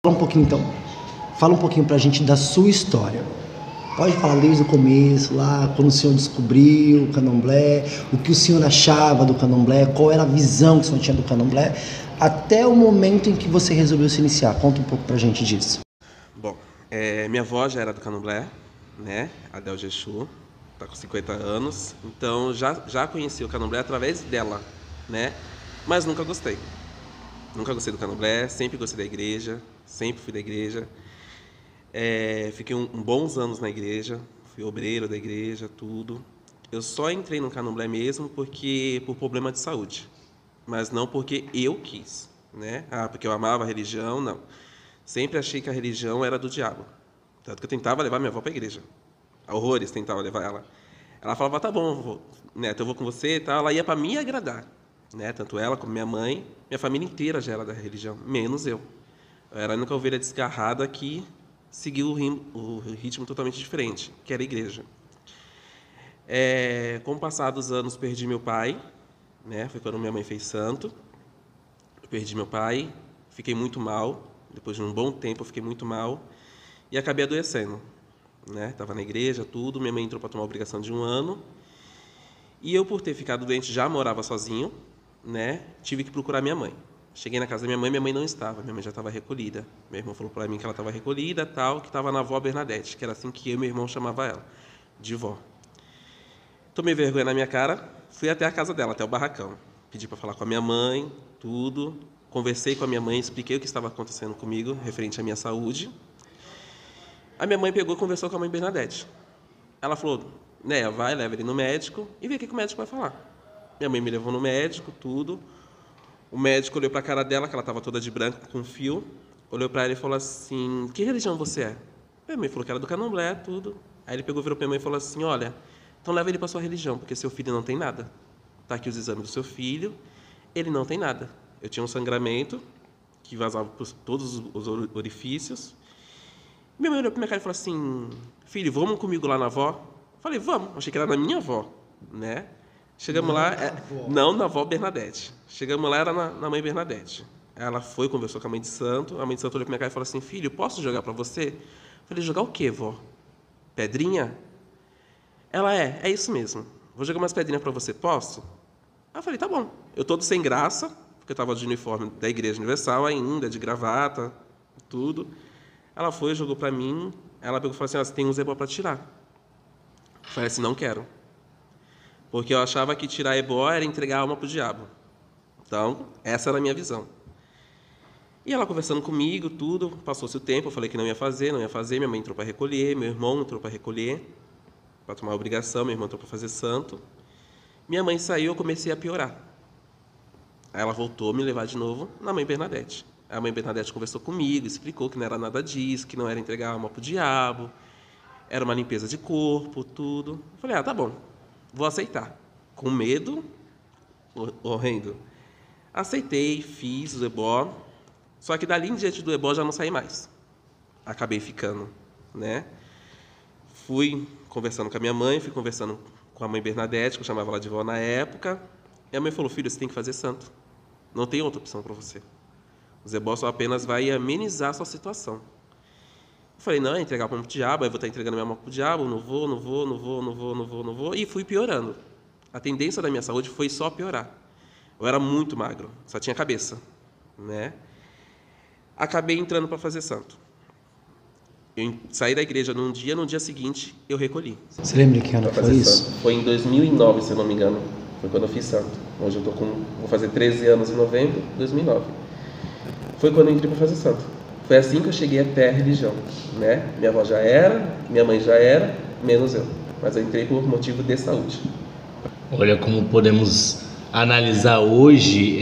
Fala um pouquinho então, fala um pouquinho pra gente da sua história. Pode falar desde o começo, lá quando o senhor descobriu o candomblé, o que o senhor achava do candomblé, qual era a visão que o senhor tinha do candomblé, até o momento em que você resolveu se iniciar. Conta um pouco pra gente disso. Bom, minha avó já era do candomblé, né? Adel Jexu, tá com 50 anos, então já conheci o candomblé através dela, né? Mas nunca gostei. Nunca gostei do candomblé, sempre gostei da igreja, sempre fui da igreja. Fiquei bons anos na igreja, fui obreiro da igreja, tudo. Eu só entrei no candomblé mesmo por problema de saúde, mas não porque eu quis, né? Porque eu amava a religião, não. Sempre achei que a religião era do diabo. Tanto que eu tentava levar minha avó para a igreja. Horrores tentava levar ela. Ela falava, tá bom, neto, eu vou com você e tal. Ela ia para me agradar, né? Tanto ela como minha mãe, minha família inteira já era da religião, menos eu. Eu era a única ovelha desgarrada que seguiu o ritmo totalmente diferente, que era a igreja. Com o passar dos anos, perdi meu pai, né? Foi quando minha mãe fez santo. Eu perdi meu pai, fiquei muito mal. Depois de um bom tempo, eu fiquei muito mal e acabei adoecendo, né? Tava na igreja, tudo. Minha mãe entrou para tomar a obrigação de 1 ano. E eu, por ter ficado doente, já morava sozinho, né? Tive que procurar minha mãe. Cheguei na casa da minha mãe não estava, minha mãe já estava recolhida. Meu irmão falou para mim que ela estava recolhida, tal, que estava na avó Bernadette, que era assim que eu e meu irmão chamava ela, de vó. Tomei vergonha na minha cara, fui até a casa dela, até o barracão. Pedi para falar com a minha mãe, tudo. Conversei com a minha mãe, expliquei o que estava acontecendo comigo, referente à minha saúde. A minha mãe pegou e conversou com a mãe Bernadette. Ela falou, né, vai, leva ele no médico e vê o que o médico vai falar. Minha mãe me levou no médico, tudo. O médico olhou para a cara dela, que ela estava toda de branco, com fio, olhou para ela e falou assim, que religião você é? Minha mãe falou que era do candomblé, tudo. Aí ele pegou, virou para minha mãe e falou assim, olha, então leva ele para sua religião, porque seu filho não tem nada. Tá aqui os exames do seu filho, ele não tem nada. Eu tinha um sangramento que vazava por todos os orifícios. Minha mãe olhou para minha cara e falou assim, filho, vamos comigo lá na avó? Falei, vamos. Achei que era na minha avó, né? Chegamos lá, não na avó Bernadette. Chegamos lá, era na mãe Bernadette. Ela foi, conversou com a mãe de santo. A mãe de santo olhou para minha cara e falou assim, filho, posso jogar para você? Falei, jogar o quê, vó? Pedrinha? Ela é isso mesmo. Vou jogar umas pedrinhas para você, posso? Aí eu falei, tá bom. Eu todo sem graça, porque eu estava de uniforme da Igreja Universal ainda, de gravata, tudo. Ela foi, jogou para mim, ela pegou e falou assim, você tem um ebó para tirar. Eu falei assim, não quero. Porque eu achava que tirar ebó era entregar a alma para o diabo. Então, essa era a minha visão. E ela conversando comigo, tudo, passou-se o tempo, eu falei que não ia fazer, minha mãe entrou para recolher, meu irmão entrou para recolher, para tomar a obrigação, meu irmão entrou para fazer santo. Minha mãe saiu, eu comecei a piorar. Aí ela voltou a me levar de novo na mãe Bernadette. A mãe Bernadette conversou comigo, explicou que não era nada disso, que não era entregar a alma para o diabo, era uma limpeza de corpo, tudo. Eu falei, tá bom, vou aceitar. Com medo, horrendo. Aceitei, fiz o ebó, só que dali em diante do ebó já não saí mais. Acabei ficando, né? Fui conversando com a minha mãe, fui conversando com a mãe Bernadette, que eu chamava ela de vó na época. E a mãe falou, filho, você tem que fazer santo. Não tem outra opção para você. O Zebó só apenas vai amenizar a sua situação. Eu falei, não, é entregar para o diabo, aí eu vou estar entregando minha mão para o diabo, não vou. E fui piorando. A tendência da minha saúde foi só piorar. Eu era muito magro, só tinha cabeça, né? Acabei entrando para fazer santo. Eu saí da igreja no dia seguinte, eu recolhi. Você lembra que ano foi isso? Santo. Foi em 2009, se eu não me engano. Foi quando eu fiz santo. Hoje eu vou fazer 13 anos em novembro de 2009. Foi quando eu entrei para fazer santo. Foi assim que eu cheguei até a religião, né? Minha avó já era, minha mãe já era, menos eu. Mas eu entrei por motivo de saúde. Olha, como podemos analisar hoje,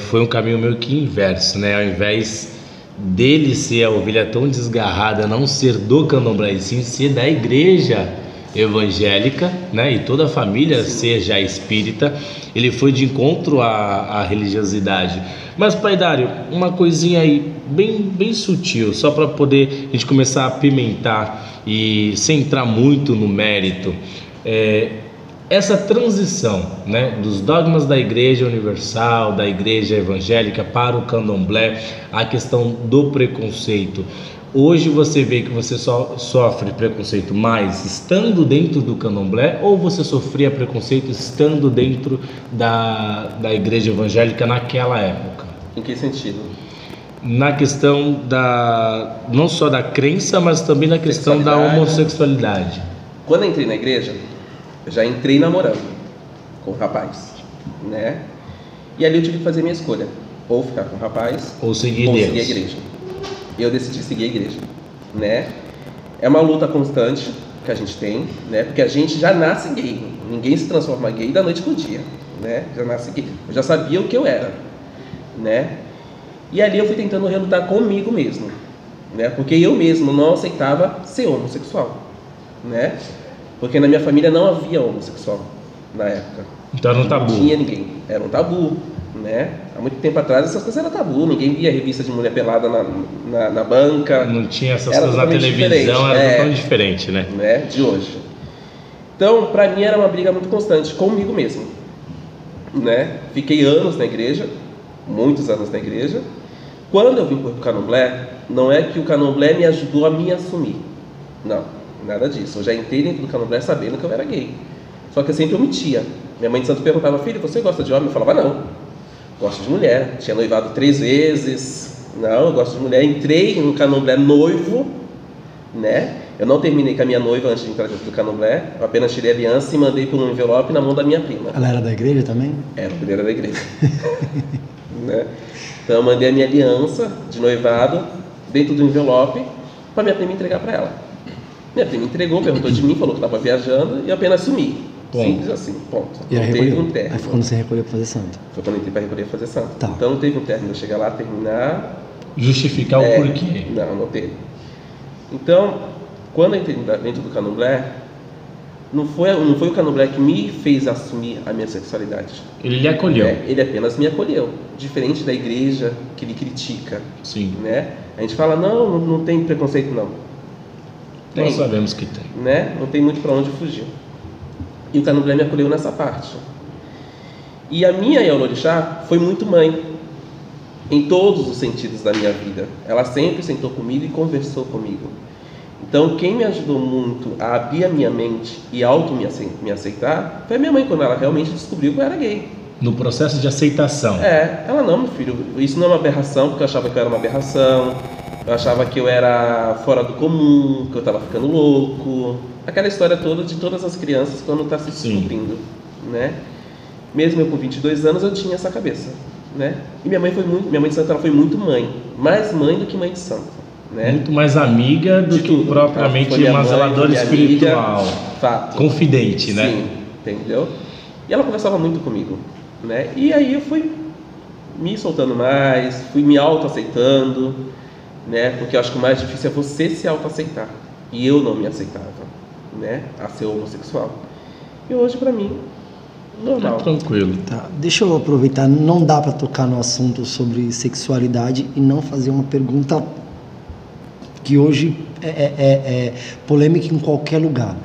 foi um caminho meio que inverso, né? Ao invés dele ser a ovelha tão desgarrada, não ser do candomblé, e sim ser da igreja evangélica, né? E toda a família ser já espírita, ele foi de encontro à religiosidade. Mas, Pai Dário, uma coisinha aí bem sutil, só para poder a gente começar a apimentar e sem entrar muito no mérito. essa transição, né, dos dogmas da Igreja Universal, da Igreja Evangélica para o Candomblé, a questão do preconceito. Hoje você vê que você só sofre preconceito mais estando dentro do Candomblé, ou você sofria preconceito estando dentro da Igreja Evangélica naquela época? Em que sentido? Na questão não só da crença, mas também na questão da homossexualidade. Quando eu entrei na igreja, eu já entrei namorando com o rapaz, né? E ali eu tive que fazer minha escolha, ou ficar com o rapaz, ou seguir a igreja. E eu decidi seguir a igreja, né? É uma luta constante que a gente tem, né? Porque a gente já nasce gay, ninguém se transforma gay da noite pro dia, né? Já nasce gay. Eu já sabia o que eu era, né? E ali eu fui tentando relutar comigo mesmo, né? Porque eu mesmo não aceitava ser homossexual, né? Porque na minha família não havia homossexual na época. Então era um tabu. Não tinha ninguém, era um tabu, né? Há muito tempo atrás essas coisas eram tabu, ninguém via revista de mulher pelada na banca. Não tinha essas coisas na televisão, era totalmente diferente, né? De hoje. Então, pra mim era uma briga muito constante comigo mesmo, né? Fiquei anos na igreja, muitos anos na igreja. Quando eu vim para o Candomblé, não é que o Candomblé me ajudou a me assumir, não, nada disso. Eu já entrei dentro do Candomblé sabendo que eu era gay, só que eu sempre omitia. Minha mãe de santo perguntava: filho, você gosta de homem? Eu falava: não, gosto de mulher. Tinha noivado 3 vezes, não, eu gosto de mulher. Entrei no Candomblé noivo, né? Eu não terminei com a minha noiva antes de entrar dentro do Candomblé, eu apenas tirei a aliança e mandei por um envelope na mão da minha prima. Ela era da igreja também? Era da igreja. Né? Então eu mandei a minha aliança de noivado dentro do envelope para minha prima entregar para ela. Minha prima entregou, perguntou de mim, falou que estava viajando e eu apenas assumi. Ponto. Simples assim, ponto. E não teve um término. Aí foi quando você recolheu para fazer santo? Foi quando eu entrei para recolher fazer santo. Tá. Então não teve um término, eu chegar lá, terminar... Justificar o porquê. Não teve. Então, quando eu entrei dentro do Candomblé, não foi o Candomblé que me fez assumir a minha sexualidade. Ele lhe acolheu. Ele apenas me acolheu, diferente da igreja que ele critica. Sim. Né? A gente fala: não tem preconceito não. Tem, nós sabemos que tem. Né? Não tem muito para onde fugir. E o Candomblé me acolheu nessa parte. E a minha Yaororixá foi muito mãe, em todos os sentidos da minha vida. Ela sempre sentou comigo e conversou comigo. Então, quem me ajudou muito a abrir a minha mente e me aceitar foi a minha mãe, quando ela realmente descobriu que eu era gay. No processo de aceitação. Ela: não, meu filho, isso não é uma aberração, porque eu achava que eu era uma aberração, eu achava que eu era fora do comum, que eu estava ficando louco. Aquela história toda de todas as crianças quando está se descobrindo, né? Mesmo eu com 22 anos, eu tinha essa cabeça, né? E minha mãe de santo, ela foi muito mãe, mais mãe do que mãe de santo. Né? Muito mais amiga do que propriamente uma zeladora espiritual, amiga, fato. Confidente, né? Sim, entendeu? E ela conversava muito comigo, né? E aí eu fui me soltando mais, fui me autoaceitando, né? Porque eu acho que o mais difícil é você se autoaceitar, e eu não me aceitava, né? A ser homossexual. E hoje, pra mim, normal. Tá tranquilo. Tá. Deixa eu aproveitar, não dá para tocar no assunto sobre sexualidade e não fazer uma pergunta que hoje é polêmica em qualquer lugar.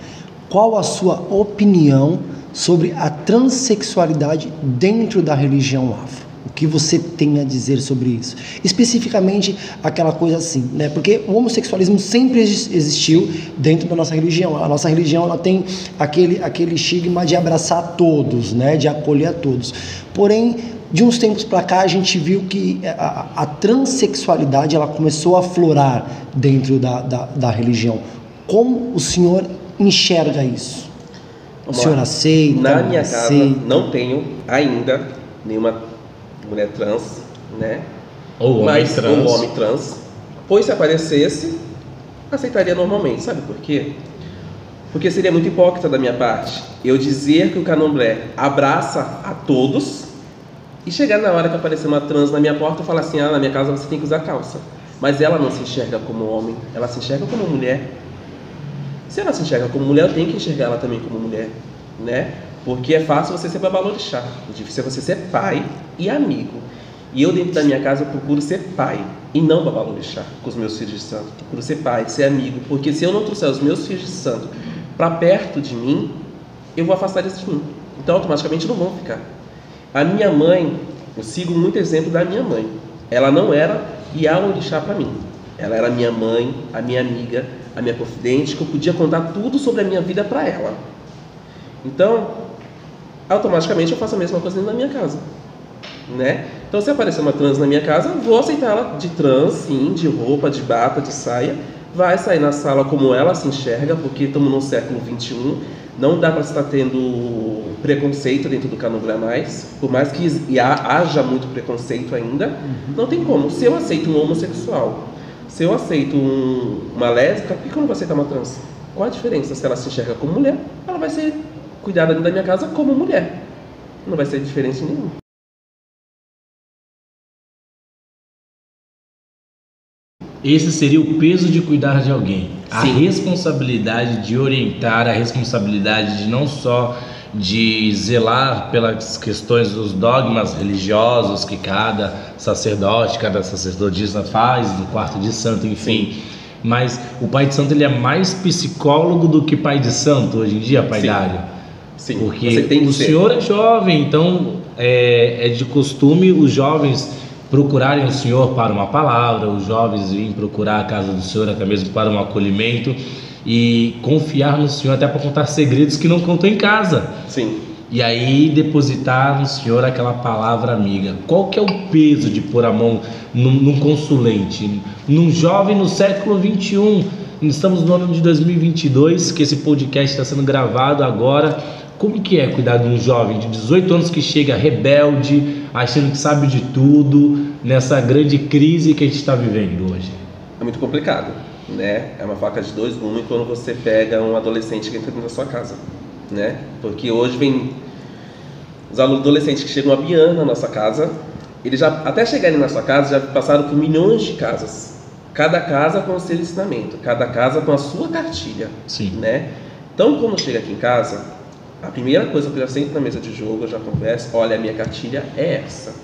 Qual a sua opinião sobre a transexualidade dentro da religião afro? O que você tem a dizer sobre isso? Especificamente aquela coisa assim, né? Porque o homossexualismo sempre existiu dentro da nossa religião. A nossa religião, ela tem aquele estigma de abraçar todos, né? De acolher a todos. Porém, de uns tempos para cá, a gente viu que a transexualidade, ela começou a aflorar dentro da religião. Como o senhor enxerga isso? O senhor aceita? Na minha casa, não tenho ainda nenhuma mulher trans, né? Ou homem trans. Pois se aparecesse, aceitaria normalmente. Sabe por quê? Porque seria muito hipócrita da minha parte eu dizer que o Candomblé abraça a todos e chegar na hora que aparecer uma trans na minha porta e falar assim: na minha casa você tem que usar calça. Mas ela não se enxerga como homem, ela se enxerga como mulher. Se ela se enxerga como mulher, eu tenho que enxergar ela também como mulher, né? Porque é fácil você ser babalorixá, o difícil é você ser pai e amigo. E eu, dentro da minha casa, eu procuro ser pai e não babalorixá com os meus filhos de santo. Procuro ser pai, ser amigo, porque se eu não trouxer os meus filhos de santo para perto de mim, eu vou afastar eles de mim. Então, automaticamente, não vão ficar. A minha mãe, eu sigo muito exemplo da minha mãe. Ela não era Iá-Orixá para mim. Ela era minha mãe, a minha amiga, a minha confidente, que eu podia contar tudo sobre a minha vida para ela. Então, automaticamente, eu faço a mesma coisa dentro da minha casa, né? Então, se aparecer uma trans na minha casa, eu vou aceitar ela de trans, sim, de roupa, de bata, de saia. Vai sair na sala como ela se enxerga, porque estamos no século XXI. Não dá para estar tendo preconceito dentro do Candomblé mais. Por mais que haja muito preconceito ainda, não tem como. Se eu aceito um homossexual, se eu aceito uma lésbica, por que eu não vou aceitar uma trans? Qual a diferença? Se ela se enxerga como mulher, ela vai ser cuidada dentro da minha casa como mulher. Não vai ser diferença nenhuma. Esse seria o peso de cuidar de alguém. A Sim. responsabilidade de orientar, a responsabilidade de não só de zelar pelas questões dos dogmas religiosos que cada sacerdote, cada sacerdotisa faz, do quarto de santo, enfim. Sim. Mas o pai de santo, ele é mais psicólogo do que pai de santo hoje em dia, pai Dário? Sim. Porque o senhor é jovem, então é de costume os jovens procurarem o senhor para uma palavra, os jovens virem procurar a casa do senhor até mesmo para um acolhimento e confiar no senhor até para contar segredos que não contam em casa. Sim. E aí depositar no senhor aquela palavra amiga. Qual que é o peso de pôr a mão num consulente, num jovem no século XXI? Estamos no ano de 2022, que esse podcast está sendo gravado agora. Como que é cuidar de um jovem de 18 anos que chega rebelde, achando que sabe de tudo, nessa grande crise que a gente está vivendo hoje? É muito complicado, né? É uma faca de dois gumes quando você pega um adolescente que entra dentro da sua casa, né? Porque hoje vem os adolescentes que chegam a Bian na nossa casa, eles já, até chegarem na sua casa, já passaram por milhões de casas. Cada casa com o seu ensinamento, cada casa com a sua cartilha. Sim. Né? Então, quando chega aqui em casa, a primeira coisa que eu já sento na mesa de jogo, eu já converso, olha, a minha cartilha é essa.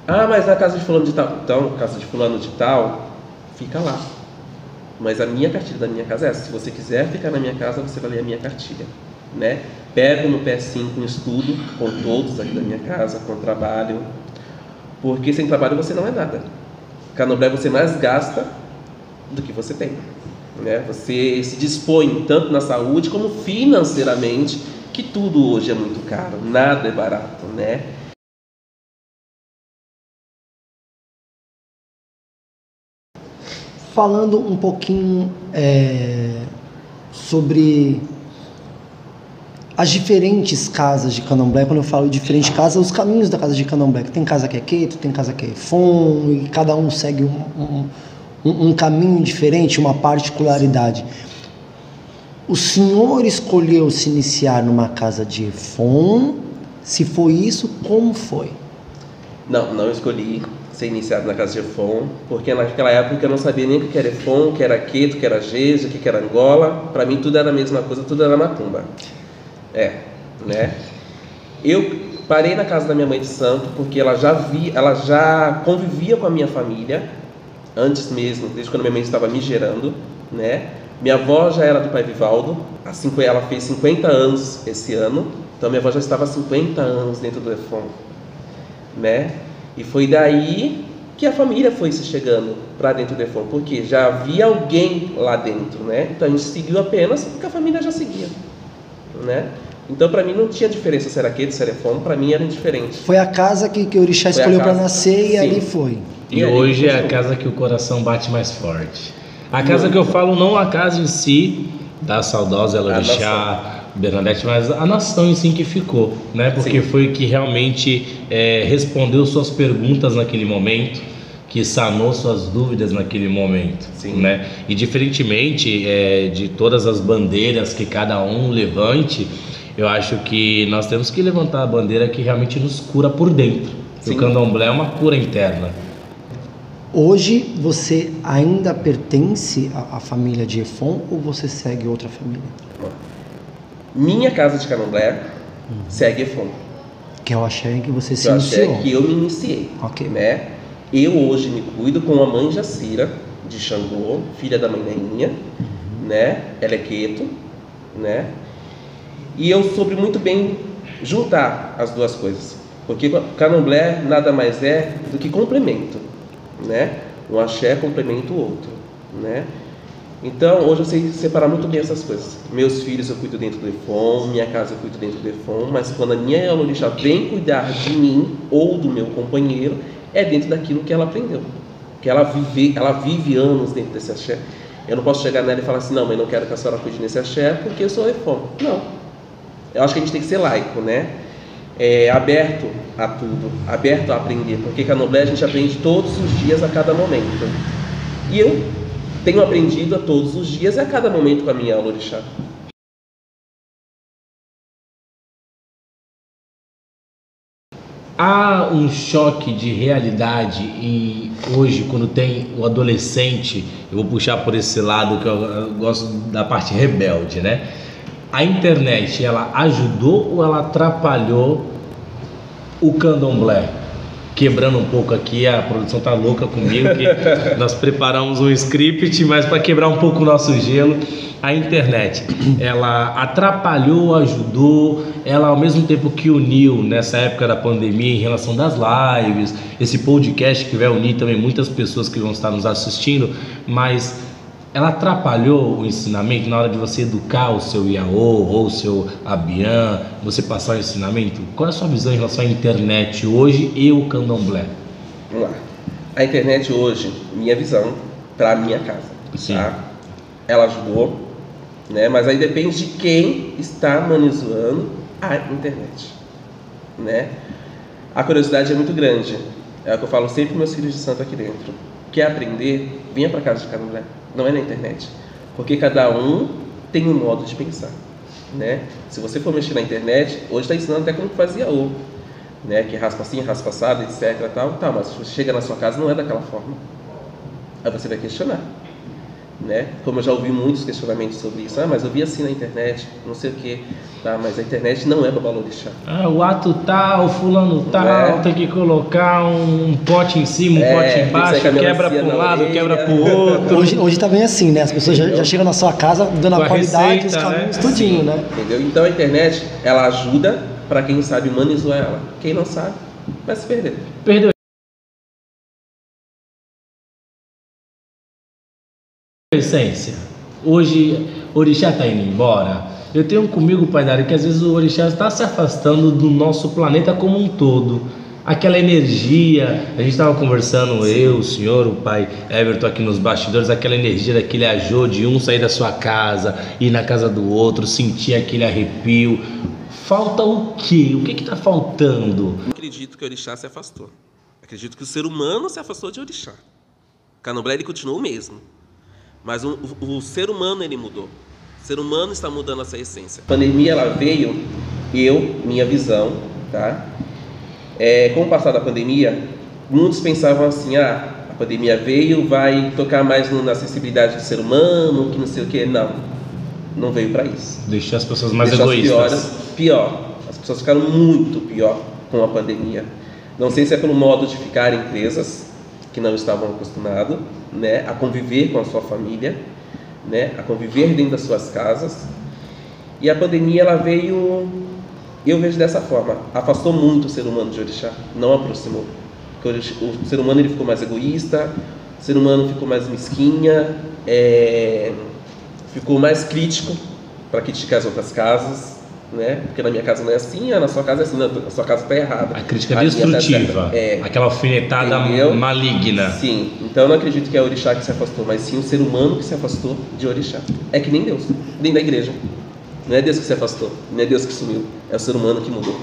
Ah, mas na casa de fulano de tal. Então, casa de fulano de tal, fica lá. Mas a minha cartilha da minha casa é essa. Se você quiser ficar na minha casa, você vai ler a minha cartilha, né? Pego no PS5 um estudo com todos aqui da minha casa, com trabalho. Porque sem trabalho você não é nada. Candomblé você mais gasta do que você tem, né? Você se dispõe tanto na saúde como financeiramente, que tudo hoje é muito caro, nada é barato, né? Falando um pouquinho sobre as diferentes casas de Candomblé. Quando eu falo diferentes casas, os caminhos da casa de Candomblé, que tem casa que é Queto, tem casa que é Efon, e cada um segue um caminho diferente, uma particularidade. O senhor escolheu se iniciar numa casa de Efon? Se foi isso, como foi? Não escolhi ser iniciado na casa de Efon, porque naquela época eu não sabia nem o que era Efon, o que era Queto, o que era Geja, o que era Angola. Para mim tudo era a mesma coisa, tudo era macumba. Né? Eu parei na casa da minha mãe de santo porque ela já convivia com a minha família antes mesmo, desde quando minha mãe estava me gerando, né? Minha avó já era do pai Vivaldo, ela fez 50 anos esse ano, então minha avó já estava há 50 anos dentro do Efon, né? E foi daí que a família foi se chegando para dentro do Efon, porque já havia alguém lá dentro, né? Então a gente seguiu apenas porque a família já seguia, né? Então para mim não tinha diferença se era Queto, se era Efon, para mim era indiferente. Foi a casa que o Orixá escolheu para nascer. Sim. E ali foi. E hoje é a casa que o coração bate mais forte. A casa que eu falo, não a casa em si, da saudosa Elorixá, Bernadette, mas a nação em si que ficou, né? Porque foi que realmente respondeu suas perguntas naquele momento, que sanou suas dúvidas naquele momento, né? E diferentemente de todas as bandeiras que cada um levante, eu acho que nós temos que levantar a bandeira que realmente nos cura por dentro. O Candomblé é uma cura interna. Hoje você ainda pertence à família de Efon ou você segue outra família? Minha casa de Candomblé segue Efon. Que é o axé que você se iniciou. Que eu me iniciei, né? Eu hoje me cuido com a mãe Jacira, de Xangô, filha da mãe Neinha, né? Ela é Queto, né? E eu soube muito bem juntar as duas coisas, porque o candomblé nada mais é do que complemento, né? Um axé complementa o outro, né? Então, hoje eu sei separar muito bem essas coisas. Meus filhos eu cuido dentro do Efon, minha casa eu cuido dentro do Efon, mas quando a minha Yalorixá vem cuidar de mim ou do meu companheiro, é dentro daquilo que ela aprendeu, que ela vive anos dentro desse axé. Eu não posso chegar nela e falar assim, não, mas não quero que a senhora cuide nesse axé porque eu sou Efon. Não. Eu acho que a gente tem que ser laico, né? Aberto a tudo, aberto a aprender, porque candomblé a gente aprende todos os dias, a cada momento. E eu tenho aprendido a todos os dias e a cada momento com a minha Yalorixá. Há um choque de realidade e hoje, quando tem o adolescente, eu vou puxar por esse lado que eu gosto da parte rebelde, né? A internet, ela ajudou ou ela atrapalhou o candomblé? Quebrando um pouco aqui, a produção tá louca comigo, que nós preparamos um script, mas para quebrar um pouco o nosso gelo, a internet, ela atrapalhou, ajudou, ela ao mesmo tempo que uniu nessa época da pandemia em relação das lives, esse podcast que vai unir também muitas pessoas que vão estar nos assistindo, mas ela atrapalhou o ensinamento na hora de você educar o seu Iaô ou o seu Abian, você passar o ensinamento? Qual é a sua visão em relação à internet hoje e o candomblé? Vamos lá. A internet hoje, minha visão, para a minha casa. Sim. Tá? Ela ajudou, né? Mas aí depende de quem está manipulando a internet, né? A curiosidade é muito grande. É o que eu falo sempre para meus filhos de santo aqui dentro. Quer aprender? Venha para casa de candomblé. Não é na internet, porque cada um tem um modo de pensar, né? Se você for mexer na internet, hoje está ensinando até como fazia o, né? Que raspa assim, raspa assado, etc. Tal, mas se você chega na sua casa, não é daquela forma. Aí você vai questionar, né? Como eu já ouvi muitos questionamentos sobre isso, mas eu vi assim na internet, não sei o que, tá? Mas a internet não é Babalorixá. O ato tal, fulano tal, tem que colocar um pote em cima, um pote embaixo, quebra para um lado, quebra para o outro. Hoje tá bem assim, né? As pessoas já chegam na sua casa dando a qualidade, os caminhos, né? Tudinho, né? Entendeu? Então a internet, ela ajuda para quem sabe humanizar ela. Quem não sabe, vai se perder. Perdeu. Essência. Hoje o orixá está indo embora. Eu tenho comigo, Pai Dário, que às vezes o orixá está se afastando do nosso planeta como um todo. Aquela energia, a gente estava conversando, eu, o senhor, o pai Everton aqui nos bastidores, aquela energia daquele ajô de um sair da sua casa, ir na casa do outro, sentir aquele arrepio. Falta o quê? O que está faltando? Eu acredito que o orixá se afastou. Acredito que o ser humano se afastou de orixá. O candomblé ele continua o mesmo. Mas o ser humano ele mudou. O ser humano está mudando essa essência. A pandemia ela veio, minha visão, tá? Com o passar da pandemia, muitos pensavam assim, a pandemia veio, vai tocar mais na acessibilidade do ser humano, que não sei o que. Não veio para isso. Deixar as pessoas mais egoístas. Pior. As pessoas ficaram muito pior com a pandemia. Não sei se é pelo modo de ficarem presas, que não estavam acostumados, né, a conviver com a sua família, né, a conviver dentro das suas casas. E a pandemia ela veio, eu vejo dessa forma, afastou muito o ser humano de orixá, não aproximou. Porque o ser humano ele ficou mais egoísta, o ser humano ficou mais mesquinha, ficou mais crítico para criticar as outras casas, né? Porque na minha casa não é assim, na sua casa é assim, não, a sua casa está errada. A crítica destrutiva, aquela alfinetada maligna. Sim, então eu não acredito que é o orixá que se afastou, mas sim o ser humano que se afastou de orixá. É que nem Deus, nem da igreja. Não é Deus que se afastou, não é Deus que sumiu, é o ser humano que mudou.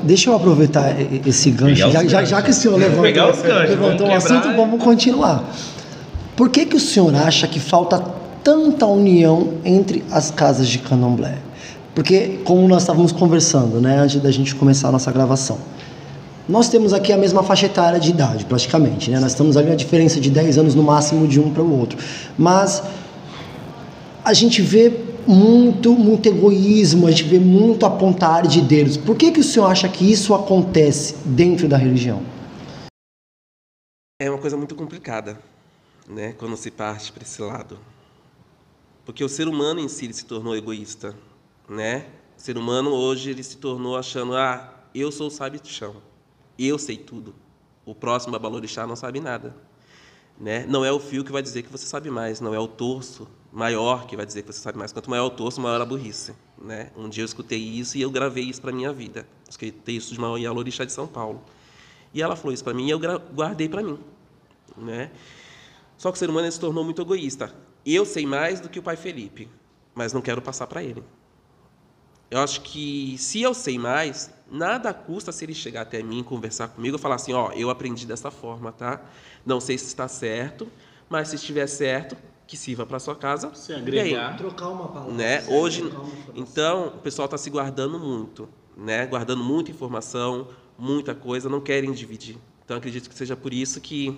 Deixa eu aproveitar esse gancho, já que o senhor levantou o assunto, vamos continuar. Por que o senhor acha que falta tanta união entre as casas de candomblé? Porque, como nós estávamos conversando, né, antes da gente começar a nossa gravação, nós temos aqui a mesma faixa etária de idade, praticamente, né? Nós estamos ali a diferença de 10 anos no máximo de um para o outro. Mas a gente vê muito egoísmo, a gente vê muito apontar de dedos. Por que o senhor acha que isso acontece dentro da religião? É uma coisa muito complicada. né, quando se parte para esse lado. Porque o ser humano em si ele se tornou egoísta, né? O ser humano hoje ele se tornou achando, eu sou o sabichão, eu sei tudo. O próximo babalorixá não sabe nada, né? Não é o fio que vai dizer que você sabe mais, não é o torso maior que vai dizer que você sabe mais. Quanto maior o torso, maior a burrice, né? Um dia eu escutei isso e eu gravei isso para minha vida. Eu escutei isso de uma Yalorixá de São Paulo. E ela falou isso para mim e eu guardei para mim, né? Só que o ser humano se tornou muito egoísta. Eu sei mais do que o pai Felipe, mas não quero passar para ele. Eu acho que se eu sei mais, nada custa se ele chegar até mim, conversar comigo e falar assim, eu aprendi dessa forma, tá? Não sei se está certo, mas se estiver certo, que sirva para sua casa. Se agregar. Trocar uma palavra. Né? Hoje, então, o pessoal está se guardando muito, né? Guardando muita informação, muita coisa, não querem dividir. Então, acredito que seja por isso que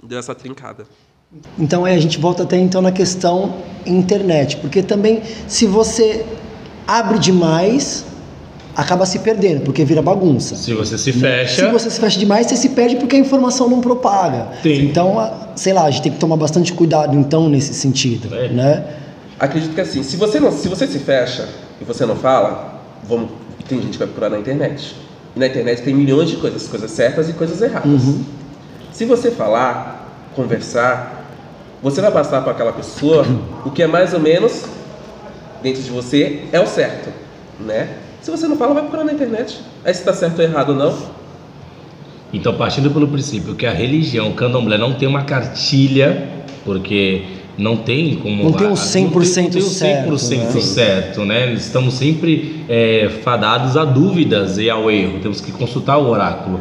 deu essa trincada. Então aí a gente volta até então na questão internet, porque também se você abre demais, acaba se perdendo, porque vira bagunça. Se você se fecha... Se você se fecha demais, você se perde porque a informação não propaga. Sim. Então, sei lá, a gente tem que tomar bastante cuidado então nesse sentido, né? Acredito que assim, se você se fecha e você não fala, tem gente que vai procurar na internet. E na internet tem milhões de coisas certas e coisas erradas. Se você falar, conversar, você vai passar para aquela pessoa o que é mais ou menos dentro de você é o certo, né? Se você não fala, vai procurar na internet. Aí se está certo ou errado ou não. Então, partindo pelo princípio que a religião, o candomblé, não tem uma cartilha, porque não tem como... Não tem um 100% certo, né? Estamos sempre fadados a dúvidas e ao erro. Temos que consultar o oráculo.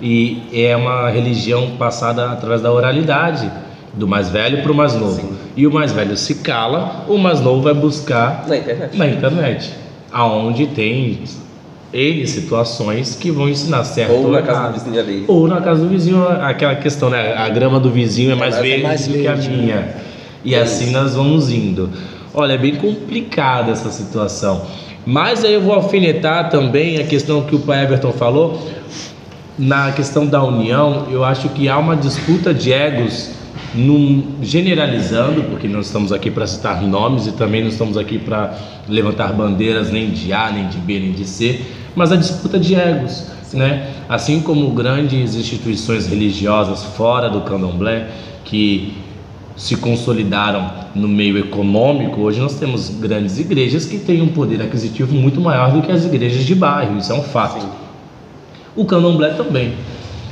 E é uma religião passada através da oralidade, do mais velho para o mais novo. Sim. E o mais velho se cala, o mais novo vai buscar na internet. Aonde tem N situações que vão ensinar certo ou na casa do vizinho ali. Ou na casa do vizinho, aquela questão, né? A grama do vizinho é mais verde do que a minha. E assim nós vamos indo. Olha, é bem complicada essa situação. Mas aí eu vou alfinetar também a questão que o pai Everton falou. Na questão da união, eu acho que há uma disputa de egos, generalizando, porque não estamos aqui para citar nomes e também não estamos aqui para levantar bandeiras nem de A, nem de B, nem de C, mas a disputa de egos, né? Assim como grandes instituições religiosas fora do candomblé que se consolidaram no meio econômico, hoje nós temos grandes igrejas que têm um poder aquisitivo muito maior do que as igrejas de bairro, isso é um fato. Sim. O candomblé também.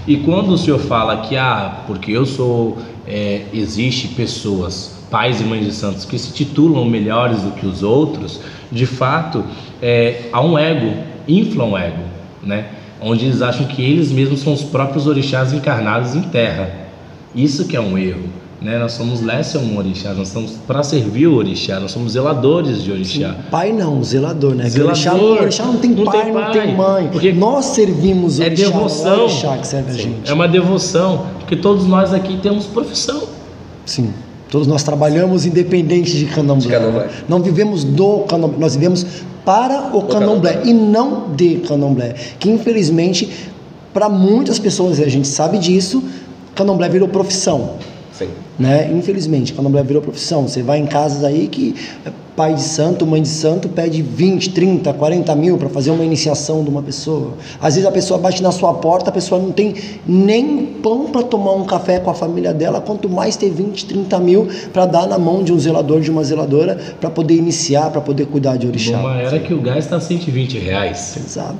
E quando o senhor fala que porque eu sou, existe pessoas, pais e mães de santos que se titulam melhores do que os outros, de fato, há um ego, inflam um ego, né? Onde eles acham que eles mesmos são os próprios orixás encarnados em terra. Isso que é um erro, né? Nós somos um orixá, nós estamos para servir o orixá, nós somos zeladores de orixá. Sim, pai não, zelador, né? Zelador, o orixá não tem pai, não tem mãe. Porque nós servimos o orixá, devoção, o orixá que serve a gente. É uma devoção, porque todos nós aqui temos profissão. Sim, todos nós trabalhamos independente de candomblé. Né? Não vivemos do candomblé, nós vivemos para o candomblé e não de candomblé. Que infelizmente, para muitas pessoas, e a gente sabe disso, candomblé virou profissão. Sim. Né? Infelizmente, candomblé virou profissão. Você vai em casas aí que pai de santo, mãe de santo pede 20, 30, 40 mil para fazer uma iniciação de uma pessoa. Às vezes a pessoa bate na sua porta, a pessoa não tem nem pão para tomar um café com a família dela, quanto mais ter 20, 30 mil para dar na mão de um zelador, de uma zeladora, para poder iniciar, para poder cuidar de orixá. Numa era que o gás está R$120. Exato.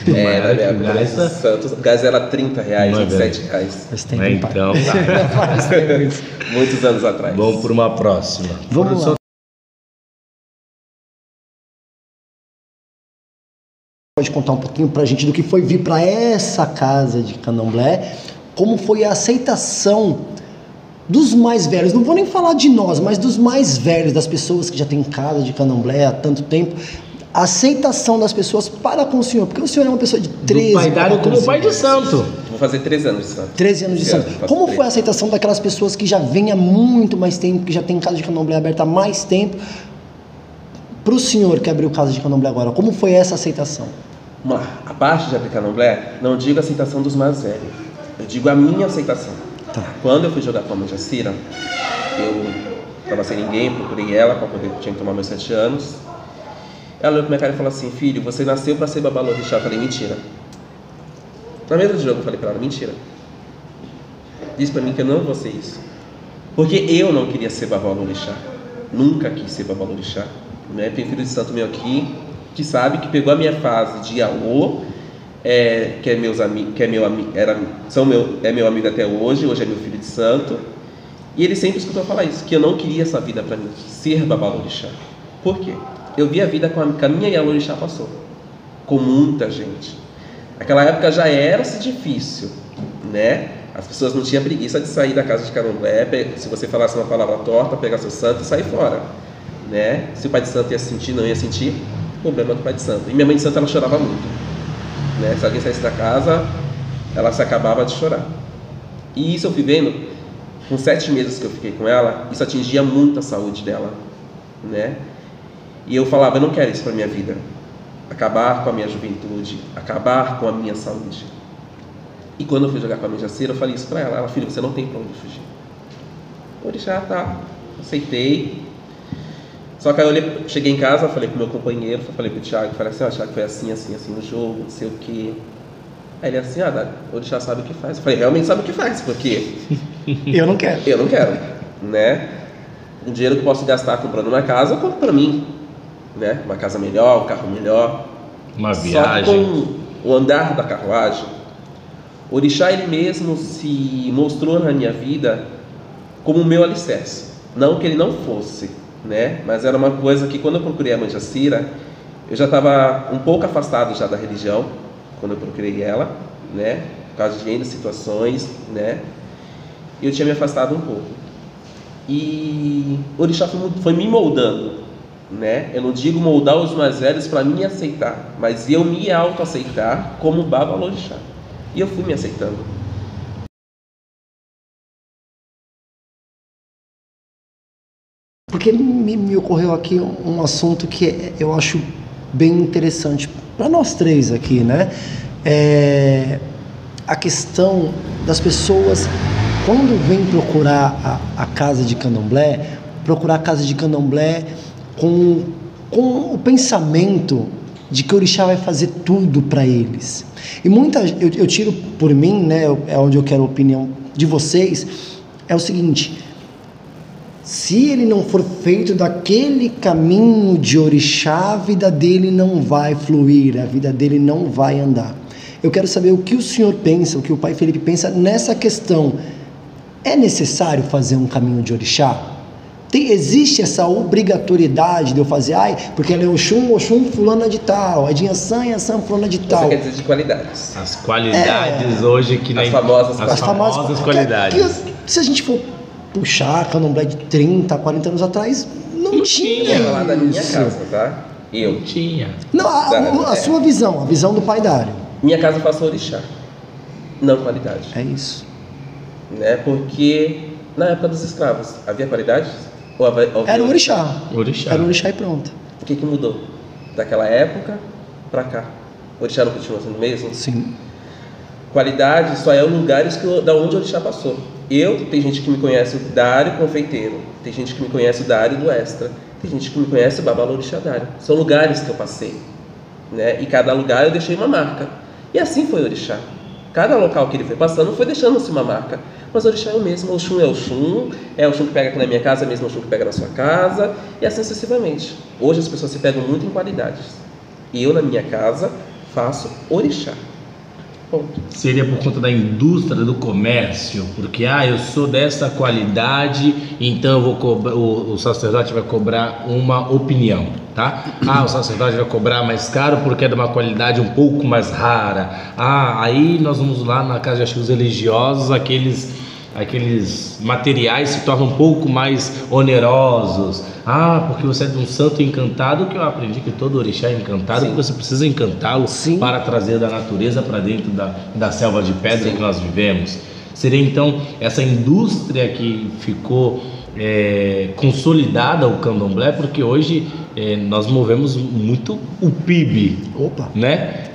Na época o gás era R$30, R$27. Faz tempo, então, faz tempo isso. Muitos anos atrás. Vamos por uma próxima. Vamos lá. Pode contar um pouquinho pra gente do que foi vir para essa casa de candomblé, como foi a aceitação dos mais velhos, não vou nem falar de nós, mas dos mais velhos, das pessoas que já têm casa de candomblé há tanto tempo, a aceitação das pessoas para com o senhor, porque o senhor é uma pessoa de 13 anos. Como pai de santo. Vou fazer 13 anos de santo. 13 anos de santo. Como foi a aceitação daquelas pessoas que já vêm há muito mais tempo, que já tem casa de candomblé aberta há mais tempo, para o senhor que abriu casa de candomblé agora? Como foi essa aceitação? A parte de abrir candomblé, não digo a aceitação dos mais velhos, eu digo a minha aceitação. Tá. Quando eu fui jogar com a mãe Jacira, eu estava sem ninguém, procurei ela para poder, tinha que tomar meus 7 anos. Ela olhou pra minha cara e falou assim: filho, você nasceu para ser babalorixá. Eu falei: mentira. Na mesa de jogo eu falei para ela: mentira. Diz para mim que eu não vou ser isso. Porque eu não queria ser babalorixá. Nunca quis ser babalorixá. Né? Tem filho de santo meu aqui que sabe que pegou a minha fase de Iaô, que é meus amigos, que é meu amigo, é meu amigo até hoje é meu filho de santo. E ele sempre escutou falar isso, que eu não queria essa vida para mim, ser babalorixá. Por quê? Eu vi a vida com a minha Ialorixá passou, com muita gente. Aquela época já era-se difícil, né? As pessoas não tinham preguiça de sair da casa de candomblé, se você falasse uma palavra torta, pegar seu santo e sair fora, né? Se o pai de santo ia sentir, não ia sentir, problema do pai de santo. E minha mãe de santo, ela chorava muito, né? Se alguém saísse da casa, ela se acabava de chorar. E isso eu fui vendo, com 7 meses que eu fiquei com ela, isso atingia muito a saúde dela, né? E eu falava: eu não quero isso para minha vida, acabar com a minha juventude, acabar com a minha saúde. E quando eu fui jogar com a minha jaceira, eu falei isso para ela: ela, filho, você não tem para onde fugir. O orixá, tá, aceitei. Só que aí eu cheguei em casa, falei pro meu companheiro, falei pro Thiago, falei assim: ó, Thiago, foi assim, assim, assim no jogo, não sei o quê. Aí ele assim: o orixá sabe o que faz. Eu falei: realmente sabe o que faz, porque eu não quero. Eu não quero, né? O dinheiro que eu posso gastar comprando uma casa, eu compro para mim, né? Uma casa melhor, um carro melhor, uma viagem. Só que com o andar da carruagem, o orixá ele mesmo se mostrou na minha vida como o meu alicerce. Não que ele não fosse, né? Mas era uma coisa que quando eu procurei a mãe Jacira, eu já estava um pouco afastado já da religião quando eu procurei ela, né? Por causa de N situações, né? E eu tinha me afastado um pouco. E o orixá foi me moldando, né? Eu não digo moldar os mais velhos para me aceitar, mas eu me autoaceitar como babalorixá. E eu fui me aceitando. Porque me ocorreu aqui um assunto que eu acho bem interessante para nós três aqui, né? A questão das pessoas, quando vem procurar a casa de candomblé, procurar a casa de candomblé com o pensamento de que o orixá vai fazer tudo para eles. E eu tiro por mim, né, é onde eu quero a opinião de vocês, é o seguinte: se ele não for feito daquele caminho de orixá, a vida dele não vai fluir, a vida dele não vai andar. Eu quero saber o que o senhor pensa, o que o pai Felipe pensa nessa questão. É necessário fazer um caminho de orixá? Existe essa obrigatoriedade de eu fazer, porque ela é Oxum fulana de tal, é de Yansan fulana de tal. Você quer dizer de qualidades. As qualidades hoje que nem... As famosas qualidades. Se a gente for puxar candomblé de 30, 40 anos atrás, não tinha. Eu vou falar da minha casa, tá? Eu. Não tinha. Não, a sua visão, a visão do pai Dário. Minha casa passou orixá, não qualidade. É isso. Né? Porque na época dos escravos, havia qualidade? Era o orixá. Era o orixá e pronto. O que mudou? Daquela época pra cá. O orixá não continua sendo o mesmo? Sim. Qualidade só é o lugar da onde o orixá passou. Tem gente que me conhece o Dário confeiteiro, tem gente que me conhece o Dário do Extra, tem gente que me conhece o babalorixá Dário. São lugares que eu passei, né? E cada lugar eu deixei uma marca. E assim foi o orixá. Cada local que ele foi passando foi deixando-se uma marca. Mas o orixá é o mesmo. O Oxum é o Oxum que pega aqui na minha casa, é o mesmo Oxum que pega na sua casa, e assim sucessivamente. Hoje as pessoas se pegam muito em qualidades. E eu, na minha casa, faço orixá. Ponto. Seria por conta da indústria do comércio, porque eu sou dessa qualidade, então eu vou cobrar, o sacerdote vai cobrar uma opinião, tá? O sacerdote vai cobrar mais caro porque é de uma qualidade um pouco mais rara. Aí nós vamos lá na casa de artigos religiosos, aqueles materiais se tornam um pouco mais onerosos. Porque você é de um santo encantado, que eu aprendi que todo orixá é encantado. Sim. Porque você precisa encantá-lo para trazer da natureza para dentro da selva de pedra. Sim. Que nós vivemos. Seria então essa indústria que ficou consolidada, o candomblé, porque hoje nós movemos muito o PIB. Opa! Né?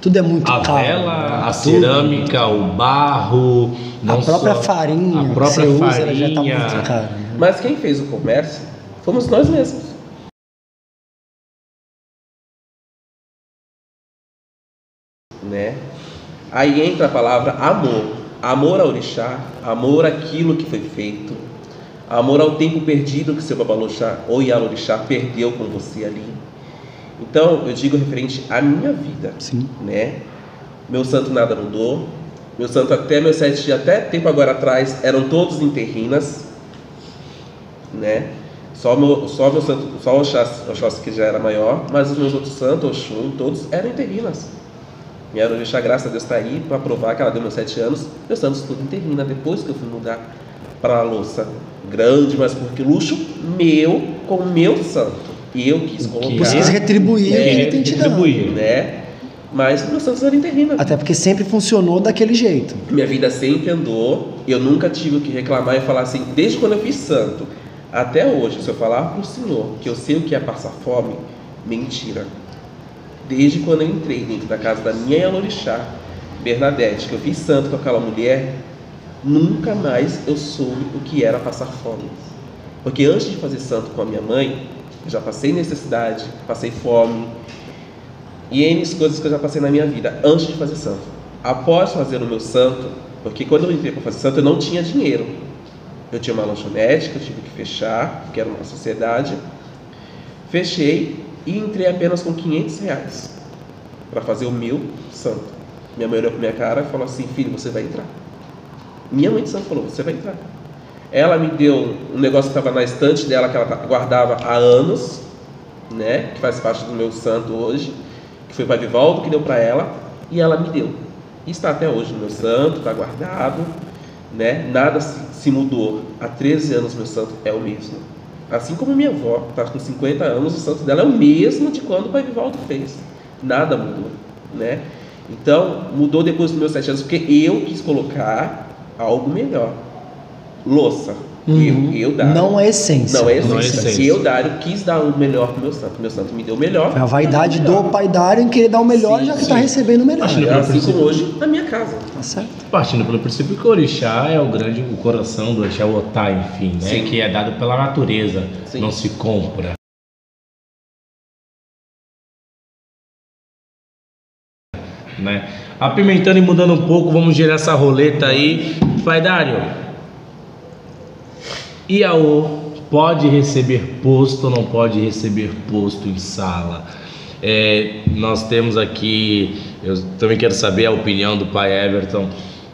Tudo é muito A caro. vela, a Tudo. cerâmica, o barro, A própria farinha a que própria você usa, farinha. ela já tá muito cara. Né? Mas quem fez o comércio fomos nós mesmos. Né? Aí entra a palavra amor. Amor ao orixá, amor àquilo que foi feito, amor ao tempo perdido que seu babalorixá ou Ialorixá perdeu com você ali. Então, eu digo referente à minha vida. Sim. Né? Meu santo nada mudou. Meu santo até meus 7 dias, até tempo agora atrás, eram todos em terrinas. Né? Só meu santo, só o Oxóssi que já era maior, mas os meus outros santos, Oxum, todos eram em terrinas. Minha orixá, graças a Deus, está aí para provar que ela deu meus 7 anos. Meus santos tudo em terrina, depois que eu fui mudar para a louça grande, mas porque luxo meu com o meu santo. E eu quis colocar. Você quis retribuir o que ele tem te dado. Né? Mas meus santos eram em terrina. Até porque sempre funcionou daquele jeito. Minha vida sempre andou. Eu nunca tive o que reclamar e falar assim, desde quando eu fiz santo até hoje, se eu falar para o Senhor que eu sei o que é passar fome, mentira. Desde quando eu entrei dentro da casa da minha Ialorixá, Bernadette, que eu fiz santo com aquela mulher, nunca mais eu soube o que era passar fome. Porque antes de fazer santo com a minha mãe, eu já passei necessidade, passei fome, e N coisas que eu já passei na minha vida, antes de fazer santo. Após fazer o meu santo, porque quando eu entrei para fazer santo, eu não tinha dinheiro. Eu tinha uma lanchonete que eu tive que fechar, que era uma sociedade. Fechei e entrei apenas com R$500 para fazer o meu santo. Minha mãe olhou para minha cara e falou assim, filho, você vai entrar. Minha mãe de santo falou, você vai entrar. Ela me deu um negócio que estava na estante dela, que ela guardava há anos, né, que faz parte do meu santo hoje, que foi o Pai Vivaldo que deu para ela, e ela me deu. E está até hoje no meu santo, está guardado, né? Nada se mudou. Há 13 anos meu santo é o mesmo. Assim como minha avó, está com 50 anos, o santo dela é o mesmo de quando o Pai Vivaldo fez. Nada mudou, né? Então, mudou depois dos meus 7 anos, porque eu quis colocar algo melhor. Louça. Eu, Dário. Não é essência. Não é essência. Eu, Dário, quis dar o melhor pro meu santo. Meu santo me deu o melhor. Foi a vaidade do pai Dário em querer dar o melhor, Sim, já que sim. está recebendo o melhor. Acho que Assim como hoje, na minha casa. Tá certo. Partindo pelo princípio que o orixá é o coração do orixá, o Otá, enfim, né? Sim. Que é dado pela natureza, Sim. não se compra. Né? Apimentando e mudando um pouco, vamos girar essa roleta aí. Pai Dário, Iaô pode receber posto ou não pode receber posto em sala? Nós temos aqui, eu também quero saber a opinião do pai Everton.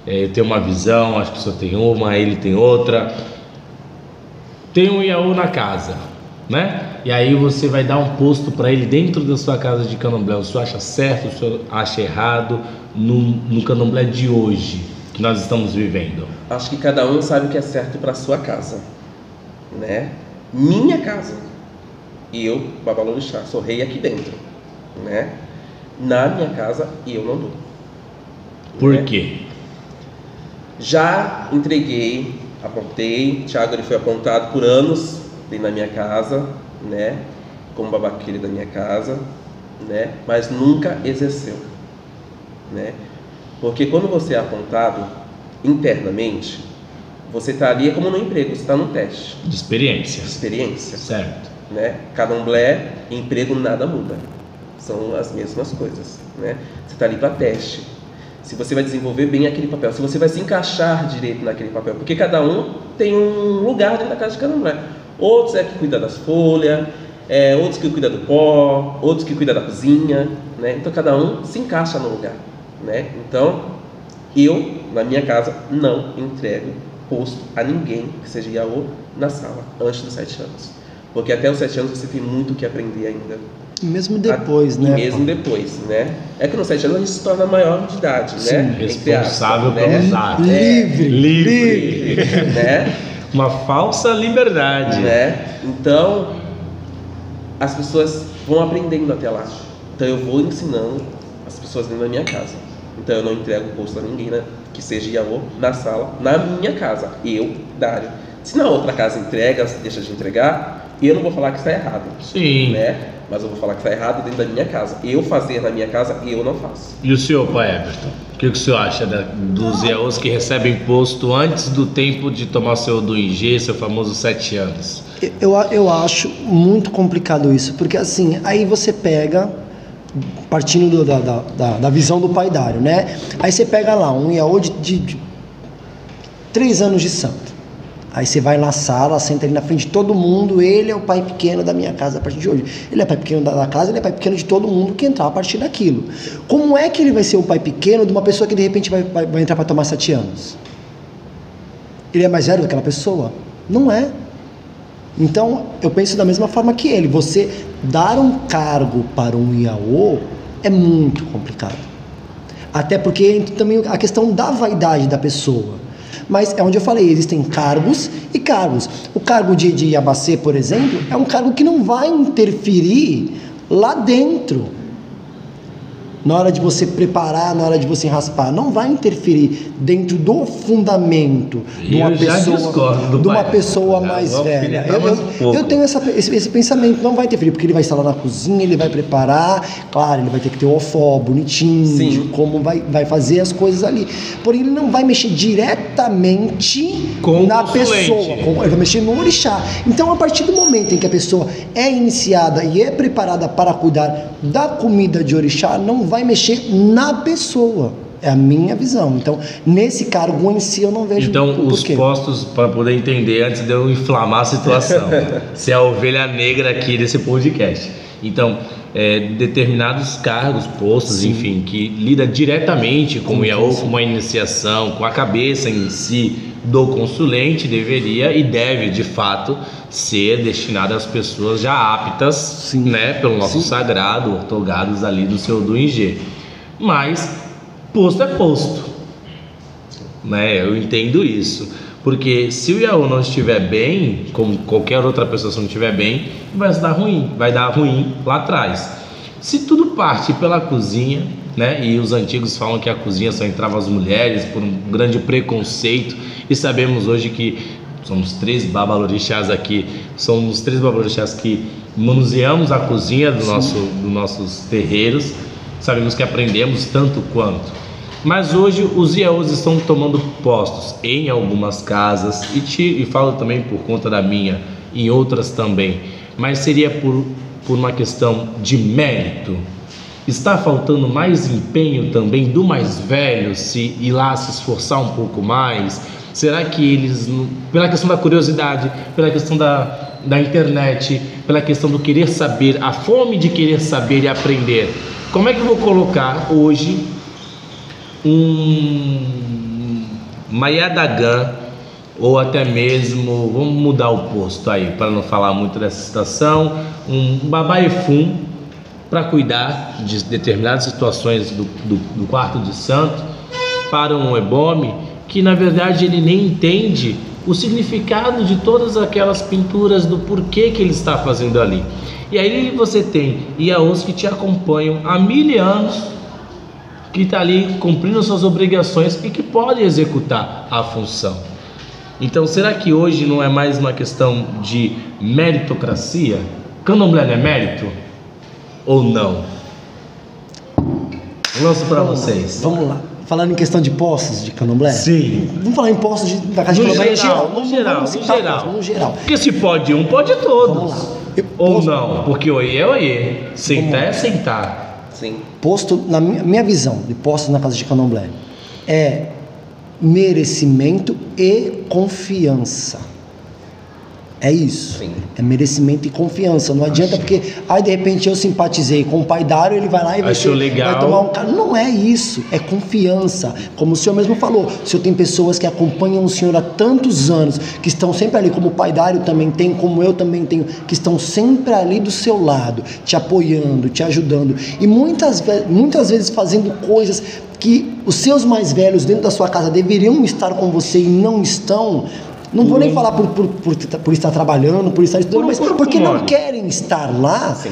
Eu tenho uma visão, acho que o senhor tem uma, ele tem outra. Tem um Iaô na casa, né? E aí você vai dar um posto para ele dentro da sua casa de candomblé. O senhor acha certo, o senhor acha errado no candomblé de hoje, que nós estamos vivendo? Acho que cada um sabe o que é certo para sua casa, né? Minha casa. E eu, babalorixá, sou rei aqui dentro, né? Na minha casa, eu não dou. Por né? quê? Já entreguei, apontei. Thiago, ele foi apontado por anos dentro da minha casa, né? Como babaqueiro da minha casa, né? Mas nunca exerceu, né? Porque quando você é apontado internamente, você está ali, é como no emprego, você está num teste De experiência. de experiência, Certo. né? Candomblé e emprego nada muda, são as mesmas coisas, né? Você está ali para teste, se você vai desenvolver bem aquele papel, se você vai se encaixar direito naquele papel, porque cada um tem um lugar dentro da casa de candomblé. Outros é que cuida das folhas, outros que cuida do pó, outros que cuida da cozinha, né? Então cada um se encaixa no lugar, né? Então eu, na minha casa, não entrego posto a ninguém que seja Iaô na sala antes dos 7 anos, porque até os 7 anos você tem muito o que aprender ainda. E mesmo depois, né? E mesmo depois, né? É que nos 7 anos a gente se torna maior de idade, Sim, né? responsável Entre aspas, pelos atos. Livre. né? Uma falsa liberdade. né? Então, as pessoas vão aprendendo até lá. Então, eu vou ensinando as pessoas dentro da minha casa. Então, eu não entrego posto a ninguém, né? Que seja Iaô na sala, na minha casa. Eu, Dário. Se na outra casa entrega, deixa de entregar, eu não vou falar que está errado. Sim. Né? mas eu vou falar que está errado dentro da minha casa. Eu fazer na minha casa, eu não faço. E o senhor, pai Everton? O que o senhor acha dos IAOs que recebem imposto antes do tempo de tomar seu do IG, seu famoso 7 anos? Eu acho muito complicado isso, porque assim, aí você pega, partindo da visão do paidário, né? Aí você pega lá um IAO de 3 anos de santo. Aí você vai na sala, senta ali na frente de todo mundo, ele é o pai pequeno da minha casa a partir de hoje. Ele é pai pequeno da casa, ele é pai pequeno de todo mundo que entrar a partir daquilo. Como é que ele vai ser o pai pequeno de uma pessoa que de repente vai entrar para tomar 7 anos? Ele é mais velho que aquela pessoa? Não é. Então, eu penso da mesma forma que ele. Você dar um cargo para um IAO é muito complicado. Até porque entra também a questão da vaidade da pessoa. Mas é onde eu falei, existem cargos e cargos. O cargo de abacê, por exemplo, é um cargo que não vai interferir lá dentro. Na hora de você preparar, na hora de você raspar, não vai interferir dentro do fundamento de uma pessoa mais velha. Eu tenho esse pensamento, não vai interferir, porque ele vai estar lá na cozinha, ele vai preparar, claro, ele vai ter que ter o ofó bonitinho, de como vai fazer as coisas ali. Porém, ele não vai mexer diretamente na pessoa, ele vai mexer no orixá. Então, a partir do momento em que a pessoa é iniciada e é preparada para cuidar da comida de orixá, não vai mexer na pessoa. É a minha visão. Então, nesse cargo em si, eu não vejo. Então, os postos, para poder entender, antes de eu inflamar a situação, se é a ovelha negra aqui desse podcast. Então, determinados cargos, postos, sim, enfim, que lida diretamente com o IAO, com uma iniciação, com a cabeça em si do consulente, deveria e deve, de fato, ser destinado às pessoas já aptas, sim, né, pelo nosso sagrado, ortogados ali do seu do IG. Mas posto é posto, né? Eu entendo isso, porque se o IAO não estiver bem, como qualquer outra pessoa, se não estiver bem, vai dar ruim lá atrás. Se tudo parte pela cozinha, né? E os antigos falam que a cozinha só entrava as mulheres por um grande preconceito, e sabemos hoje que somos 3 babalorixás aqui, somos 3 babalorixás que manuseamos a cozinha dos nossos terreiros, sabemos que aprendemos tanto quanto. Mas hoje os IAOs estão tomando postos em algumas casas, e falo também por conta da minha, em outras também, mas seria por uma questão de mérito. Está faltando mais empenho também do mais velho se ir lá se esforçar um pouco mais? Será que eles, pela questão da curiosidade, pela questão da internet, pela questão do querer saber, a fome de querer saber e aprender, como é que eu vou colocar hoje uma Yadagan, ou até mesmo, vamos mudar o posto aí, para não falar muito dessa situação, um Baba Efum, para cuidar de determinadas situações do quarto de santo, para um ebome que na verdade ele nem entende o significado de todas aquelas pinturas, do porquê que ele está fazendo ali. E aí você tem IAOs que te acompanham há 1000 anos, que está ali cumprindo suas obrigações e que pode executar a função. Então, será que hoje não é mais uma questão de meritocracia? Candomblé não é mérito? Ou não? Lanço para vocês. Vamos lá. Falando em questão de postos de candomblé? Sim. Vamos falar em postos da casa de candomblé no geral. Porque se pode um, pode todos. Vamos lá. Ou não, porque oiê é oiê. Sentar é sentar. Sim. Posto, na minha visão de postos na casa de candomblé, é merecimento e confiança. É isso. Sim. É merecimento e confiança. Não adianta porque, aí de repente eu simpatizei com o paidário, ele vai lá e vai tomar um cara. Não é isso, é confiança. Como o senhor mesmo falou, o senhor tem pessoas que acompanham o senhor há tantos anos, que estão sempre ali, como o paidário também tem, como eu também tenho, que estão sempre ali do seu lado, te apoiando, te ajudando. E muitas vezes fazendo coisas que os seus mais velhos dentro da sua casa deveriam estar com você e não estão. Não vou nem falar por estar trabalhando, por estar estudando, mas porque não querem estar lá. Sim.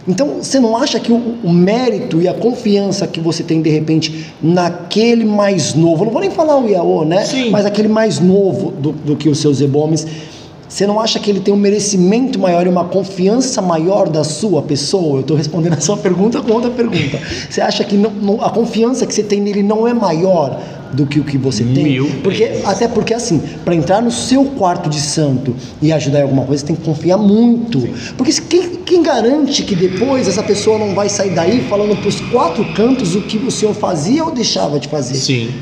Então, você não acha que o mérito e a confiança que você tem, de repente, naquele mais novo, não vou nem falar o IAO, né? Sim. Mas aquele mais novo do que os seus ebomes, Você não acha que ele tem um merecimento maior e uma confiança maior da sua pessoa? Eu estou respondendo a sua pergunta com outra pergunta. Você acha que a confiança que você tem nele não é maior do que o que você tem? Até porque assim, para entrar no seu quarto de santo e ajudar em alguma coisa, você tem que confiar muito. Sim. Porque quem garante que depois essa pessoa não vai sair daí falando para os 4 cantos o que o senhor fazia ou deixava de fazer? Sim.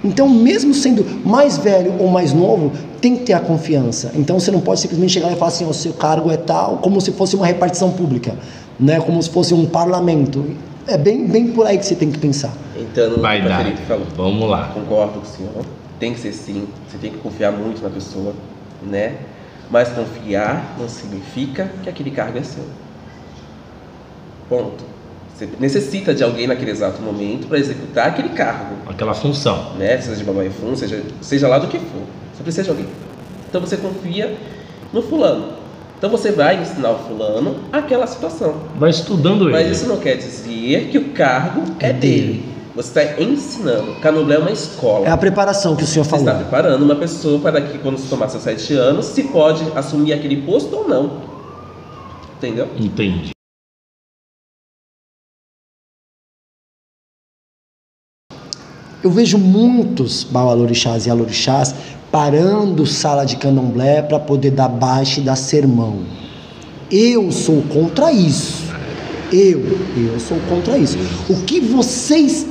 Então, mesmo sendo mais velho ou mais novo, tem que ter a confiança. Então, você não pode simplesmente chegar e falar assim, o seu cargo é tal, como se fosse uma repartição pública, né? Como se fosse um parlamento. É bem por aí que você tem que pensar. Entrando no que o Felipe falou. Vamos lá. Concordo com o senhor. Tem que ser sim. Você tem que confiar muito na pessoa, né? Mas confiar não significa que aquele cargo é seu. Ponto. Você necessita de alguém naquele exato momento para executar aquele cargo. Aquela função. Né? Seja de babaiafum, seja lá do que for. Você precisa de alguém. Então você confia no fulano. Então você vai ensinar o fulano aquela situação. Vai estudando ele. Mas isso não quer dizer que o cargo é dele. Você está ensinando. O Candomblé é uma escola. É a preparação que o senhor falou. Você está preparando uma pessoa para que quando se tomar seus 7 anos, se pode assumir aquele posto ou não. Entendeu? Entendi. Eu vejo muitos babalorixás e alorixás parando sala de candomblé para poder dar baixa e dar sermão. Eu sou contra isso. Eu sou contra isso. O que vocês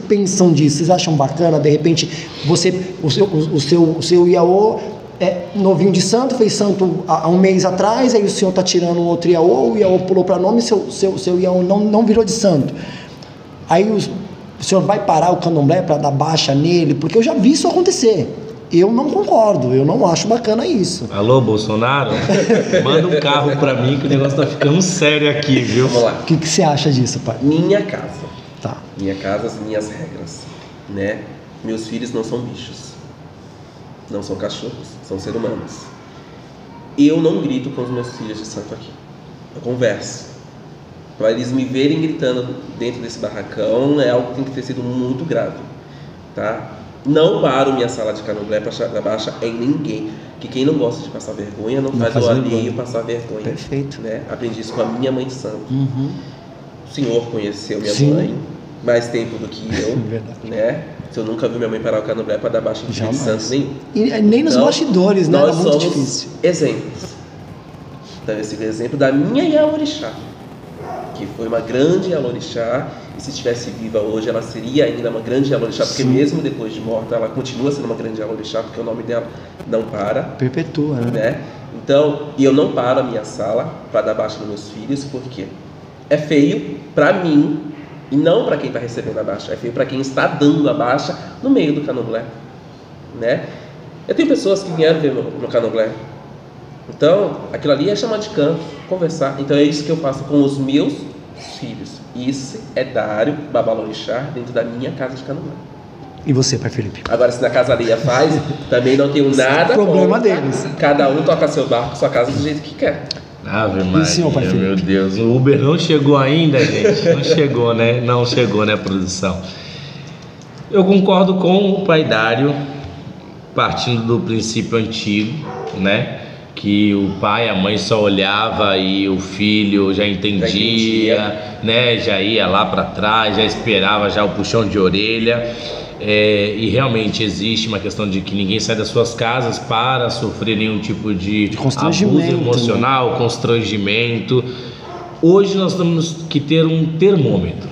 pensam disso? Vocês acham bacana? De repente, o seu Iaô é novinho de santo, fez santo há um mês atrás, aí o senhor está tirando um outro Iaô, o Iaô pulou para nome, seu Iaô não virou de santo. Aí o senhor vai parar o candomblé para dar baixa nele? Porque eu já vi isso acontecer. Eu não concordo, eu não acho bacana isso. Alô, Bolsonaro? Manda um carro para mim que o negócio tá ficando sério aqui, viu? Vamos lá. O que você acha disso, pai? Minha casa. Tá. Minha casa, as minhas regras, né? Meus filhos não são bichos. Não são cachorros, são seres humanos. Eu não grito com os meus filhos de santo aqui. Eu converso. Para eles me verem gritando dentro desse barracão é algo que tem que ter sido muito grave, tá? Não paro minha sala de candomblé para dar baixa em ninguém, que quem não gosta de passar vergonha não faz o alheio passar vergonha. Perfeito. Né? Aprendi isso com a minha mãe de santo. Uhum. O senhor conheceu minha Sim. mãe mais tempo do que eu, Verdade. né? Se eu nunca vi minha mãe parar o candomblé para dar baixa em filho de santo nenhum. E nem nos então, bastidores, né? Era nós muito somos difícil. exemplos. Então esse é o exemplo da minha Yaorixá, que foi uma grande Yaorixá, e se estivesse viva hoje ela seria ainda uma grande Yaorixá, porque mesmo depois de morta ela continua sendo uma grande Yaorixá, porque o nome dela não para. Perpetua, né? Então, e eu não paro a minha sala para dar baixa nos meus filhos, porque é feio para mim e não para quem está recebendo a baixa, é feio para quem está dando a baixa no meio do candomblé, né? Eu tenho pessoas que vieram ver meu candomblé. Então, aquilo ali é chamar de canto, conversar. Então é isso que eu faço com os meus filhos. Isso é Dário Babalorixá dentro da minha casa de candomblé. E você, pai Felipe? Agora, se na casa alheia faz, também não tenho nada problema contra. deles. Cada um toca seu barco, sua casa do jeito que quer. Ave Maria, senhor, pai Felipe? meu Deus. O Uber não chegou ainda, gente. Não chegou, né? Não chegou, né, produção? Eu concordo com o pai Dário, partindo do princípio antigo, né? Que o pai, a mãe só olhava e o filho já entendia, né? Já ia lá para trás, já esperava já o puxão de orelha. E realmente existe uma questão de que ninguém sai das suas casas para sofrer nenhum tipo de abuso emocional, constrangimento. Hoje nós temos que ter um termômetro,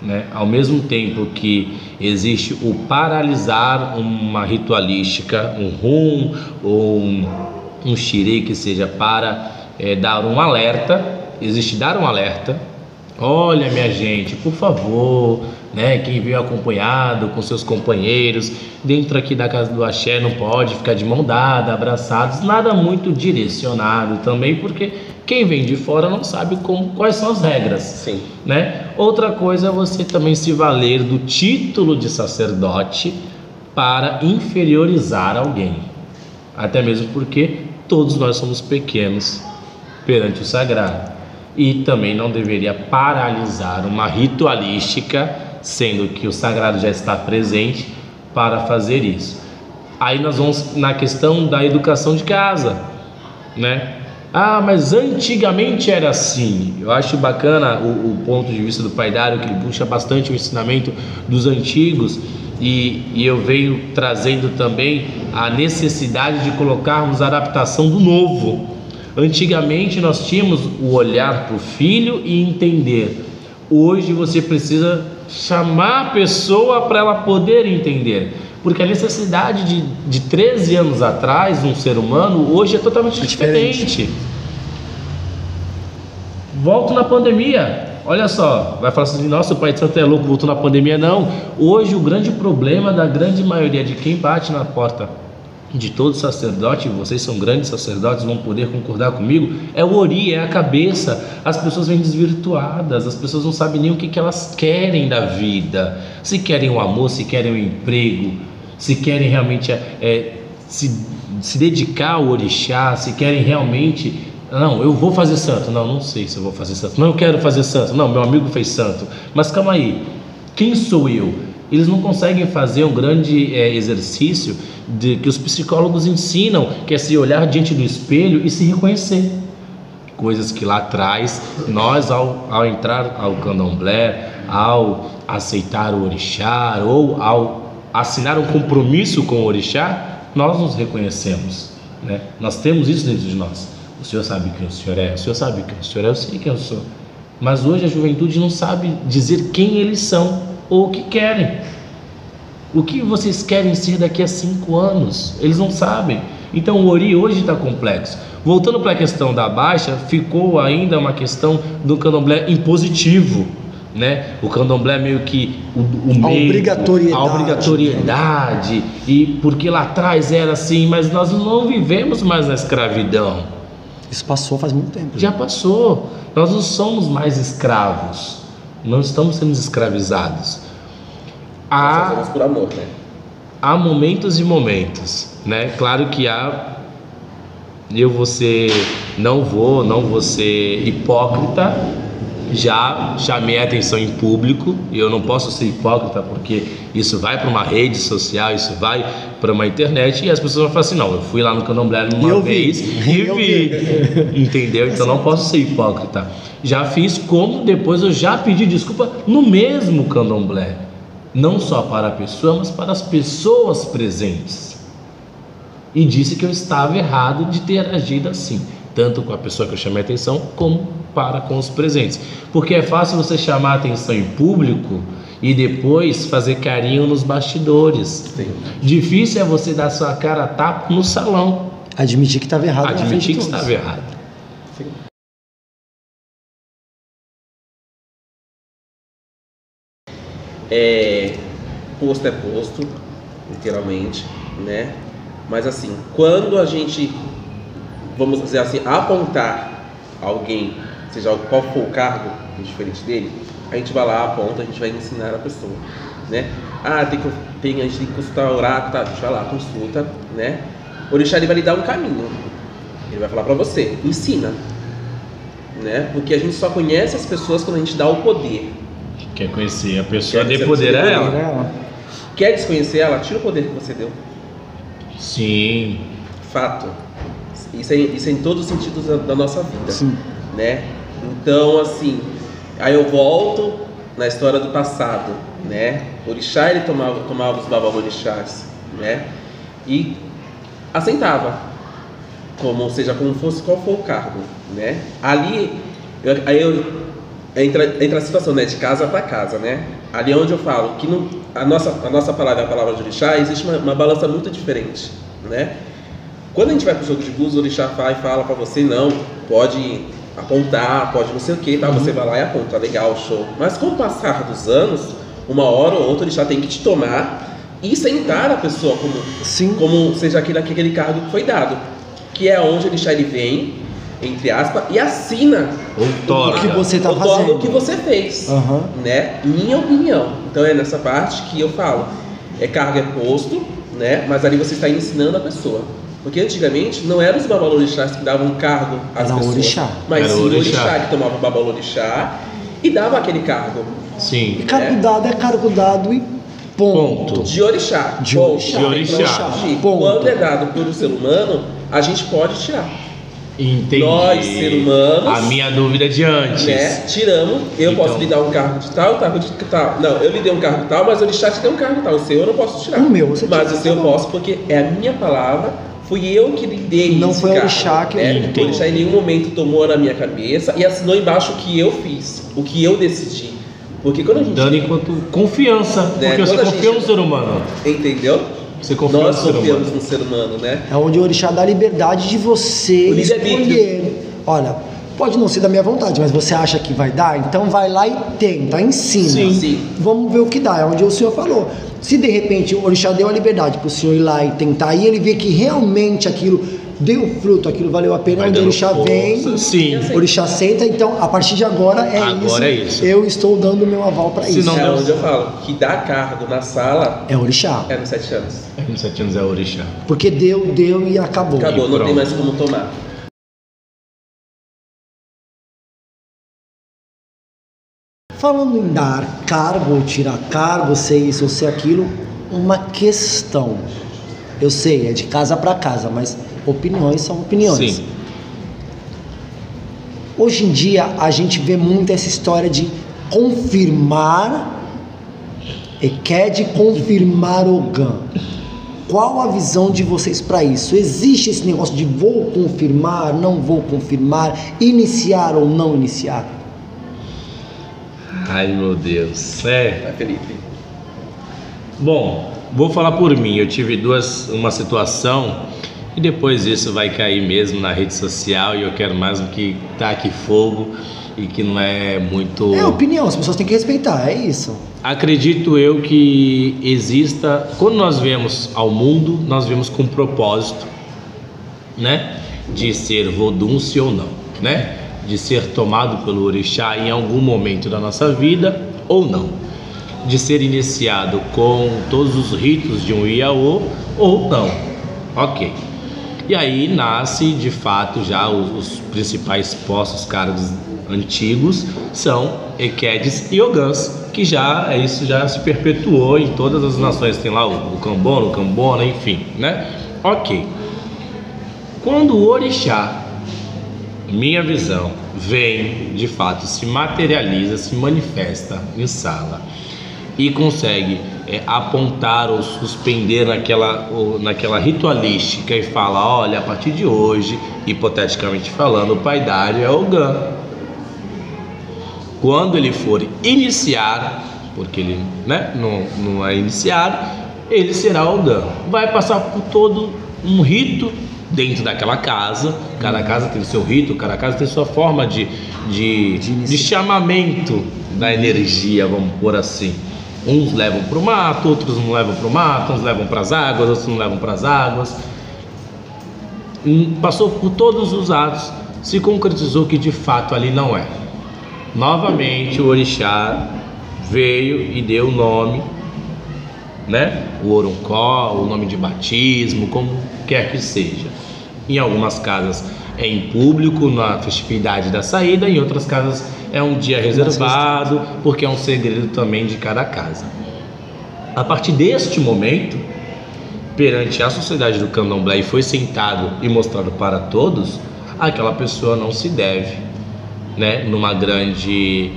né? Ao mesmo tempo que existe o paralisar uma ritualística, um rum ou um xirê que seja para dar um alerta, existe dar um alerta. Olha, minha gente, por favor, né, quem veio acompanhado com seus companheiros dentro aqui da casa do axé não pode ficar de mão dada, abraçados, nada muito direcionado também, porque quem vem de fora não sabe quais são as regras. Sim. Né? Outra coisa é você também se valer do título de sacerdote para inferiorizar alguém, até mesmo porque todos nós somos pequenos perante o sagrado. E também não deveria paralisar uma ritualística, sendo que o sagrado já está presente para fazer isso. Aí nós vamos na questão da educação de casa, né? Ah, mas antigamente era assim. Eu acho bacana o ponto de vista do Pai Dário, que ele puxa bastante o ensinamento dos antigos, e eu venho trazendo também a necessidade de colocarmos a adaptação do novo. Antigamente nós tínhamos o olhar para o filho e entender. Hoje você precisa chamar a pessoa para ela poder entender, porque a necessidade de 13 anos atrás, um ser humano, hoje é totalmente diferente. Volto na pandemia, olha só, vai falar assim, nossa, o Pai de Santo é louco, voltou na pandemia. Não, hoje o grande problema da grande maioria de quem bate na porta de todo sacerdote, vocês são grandes sacerdotes, vão poder concordar comigo, é o ori, é a cabeça. As pessoas vêm desvirtuadas, as pessoas não sabem nem o que elas querem da vida, se querem um amor, se querem um emprego, se querem realmente se dedicar ao orixá, se querem realmente, não, eu vou fazer santo, não sei se eu vou fazer santo, não, eu quero fazer santo, não, meu amigo fez santo, mas calma aí, quem sou eu? Eles não conseguem fazer um grande exercício que os psicólogos ensinam, que é se olhar diante do espelho e se reconhecer. Coisas que lá atrás, nós ao entrar ao candomblé, ao aceitar o orixá ou ao assinar um compromisso com o orixá, nós nos reconhecemos, né? Nós temos isso dentro de nós. O senhor sabe quem o senhor é, o senhor sabe quem o senhor é, eu sei quem eu sou. Mas hoje a juventude não sabe dizer quem eles são ou o que querem. O que vocês querem ser daqui a 5 anos? Eles não sabem. Então o ori hoje está complexo. Voltando para a questão da baixa, ficou ainda uma questão do candomblé impositivo, né? O candomblé meio que a obrigatoriedade, e porque lá atrás era assim, mas nós não vivemos mais na escravidão. Isso passou faz muito tempo. Já passou. Nós não somos mais escravos. Não estamos sendo escravizados. Nós fazemos por amor, né? Há momentos e momentos, né? Claro que não vou ser hipócrita. Já chamei a atenção em público e eu não posso ser hipócrita, porque isso vai para uma rede social, isso vai para uma internet e as pessoas vão falar assim, não, eu fui lá no candomblé uma vez e vi, entendeu? Então não posso ser hipócrita. Já fiz, como depois eu já pedi desculpa no mesmo candomblé, não só para a pessoa, mas para as pessoas presentes, e disse que eu estava errado de ter agido assim, tanto com a pessoa que eu chamei a atenção como para com os presentes, porque é fácil você chamar a atenção em público e depois fazer carinho nos bastidores. Sim. Difícil é você dar sua cara a tapa no salão, admitir que estava errado. admitir que estava errado. Sim. Posto é posto, literalmente, né? Mas assim, quando a gente, vamos dizer assim, apontar alguém, seja qual for o cargo diferente dele, a gente vai lá, aponta, a gente vai ensinar a pessoa, né? A gente tem que consultar o oráculo, tá? A gente vai lá, consulta, né? O orixá, ele vai lhe dar um caminho, ele vai falar pra você, ensina, né? Porque a gente só conhece as pessoas quando a gente dá o poder. Quer conhecer a pessoa, dê poder a ela. Quer desconhecer ela, tira o poder que você deu. Sim. Fato. Isso é em todos os sentidos da nossa vida. Sim. Né? Então, assim, aí eu volto na história do passado, né? O orixá, ele tomava os babalorixás, né? E assentava, como fosse qual for o cargo, né? Ali, entra a situação, né? De casa para casa, né? Ali é onde eu falo que a nossa palavra, a palavra de orixá, existe uma balança muito diferente, né? Quando a gente vai pro jogo de blues, o orixá fala para você, não, pode apontar, pode não sei o que, tá? Você vai lá e aponta, legal, show. Mas com o passar dos anos, uma hora ou outra, o orixá tem que te tomar e sentar a pessoa como seja aquele cargo que foi dado, que é onde o orixá, ele vem, entre aspas, e assina o que você está fazendo, o que você fez, né? Minha opinião. Então é nessa parte que eu falo, cargo é posto, né? Mas ali você está ensinando a pessoa. Porque antigamente não eram os babalorixás que davam cargo às pessoas, orixá. mas sim o orixá que tomava o babalorixá e dava aquele cargo. Sim. E cargo dado é cargo dado e Ponto. De orixá. De Ponto. orixá. De orixá. Ponto. Quando é dado por um ser humano, a gente pode tirar. Entendi. Nós, ser humanos, A minha dúvida de antes. né, tiramos. Eu Então. posso lhe dar um cargo de tal, cargo de tal. Não, eu lhe dei um cargo de tal, mas o orixá te deu um cargo de tal. O seu eu não posso tirar. O meu você Mas tira. o seu eu posso, porque é a minha palavra. Fui eu que lhe dei Não esse foi o cargo, orixá que né? entendi. O orixá em nenhum momento tomou na minha cabeça e assinou embaixo o que eu fiz, o que eu decidi. Porque quando a gente... Dando enquanto confiança, porque quando você a confia gente- no ser humano. Entendeu? Você confia Nós no ser confiamos humano. no ser humano, né? É onde o orixá dá a liberdade de você O livre-arbítrio. escolher. Olha, pode não ser da minha vontade, mas você acha que vai dar? Então vai lá e tenta, ensina. Sim. Sim. Vamos ver o que dá, é onde o senhor falou. Se de repente o orixá deu a liberdade para o senhor ir lá e tentar, e ele vê que realmente aquilo deu fruto, aquilo valeu a pena, Vai onde o dando orixá força. vem, Sim. o orixá senta, então a partir de agora é Agora isso. é isso. Eu estou dando o meu aval para Se isso. não- É onde eu falo que dar cargo na sala É orixá. é nos 7 anos. Nos 7 anos é orixá. Porque deu e acabou. Acabou, não pronto. tem mais como tomar. Falando em dar cargo ou tirar cargo, ser isso ou ser aquilo, uma questão. Eu sei, é de casa para casa, mas opiniões são opiniões. Sim. Hoje em dia a gente vê muito essa história de confirmar e quer de confirmar Ogã. Qual a visão de vocês para isso? Existe esse negócio de vou confirmar, não vou confirmar, iniciar ou não iniciar? Ai, meu Deus. É. Vai, Felipe. Bom, vou falar por mim. Eu tive uma situação e depois isso vai cair mesmo na rede social e eu quero mais do que taque fogo e que não é muito... É opinião, as pessoas têm que respeitar, é isso. Acredito eu que exista... Quando nós viemos ao mundo, nós viemos com um propósito, né? De ser vodunce ou não, né? De ser tomado pelo orixá em algum momento da nossa vida ou não. De ser iniciado com todos os ritos de um Iaô ou não. Ok. E aí nasce de fato já os principais postos, cargos antigos são Ekedes e Ogãs, que isso já se perpetuou em todas as nações. Tem lá o Cambona, o Cambona, enfim, né? Ok. Quando o orixá, minha visão, vem de fato, se materializa, se manifesta em sala e consegue apontar ou suspender naquela ritualística e fala, olha, a partir de hoje, hipoteticamente falando, o pai Dário é Ogã. Quando ele for iniciar, porque ele, né, não é iniciado, ele será Ogã. Vai passar por todo um rito dentro daquela casa. Cada casa tem o seu rito, cada casa tem sua forma de chamamento da energia, vamos pôr assim. Uns levam para o mato, outros não levam para o mato, uns levam para as águas, outros não levam para as águas. Passou por todos os atos, se concretizou que de fato ali não é. Novamente o orixá veio e deu o nome, né? O Oroncó, o nome de batismo, como quer que seja. Em algumas casas é em público, na festividade da saída, em outras casas é um dia reservado, porque é um segredo também de cada casa. A partir deste momento, perante a sociedade do candomblé, e foi sentado e mostrado para todos, aquela pessoa não se deve, né, numa grande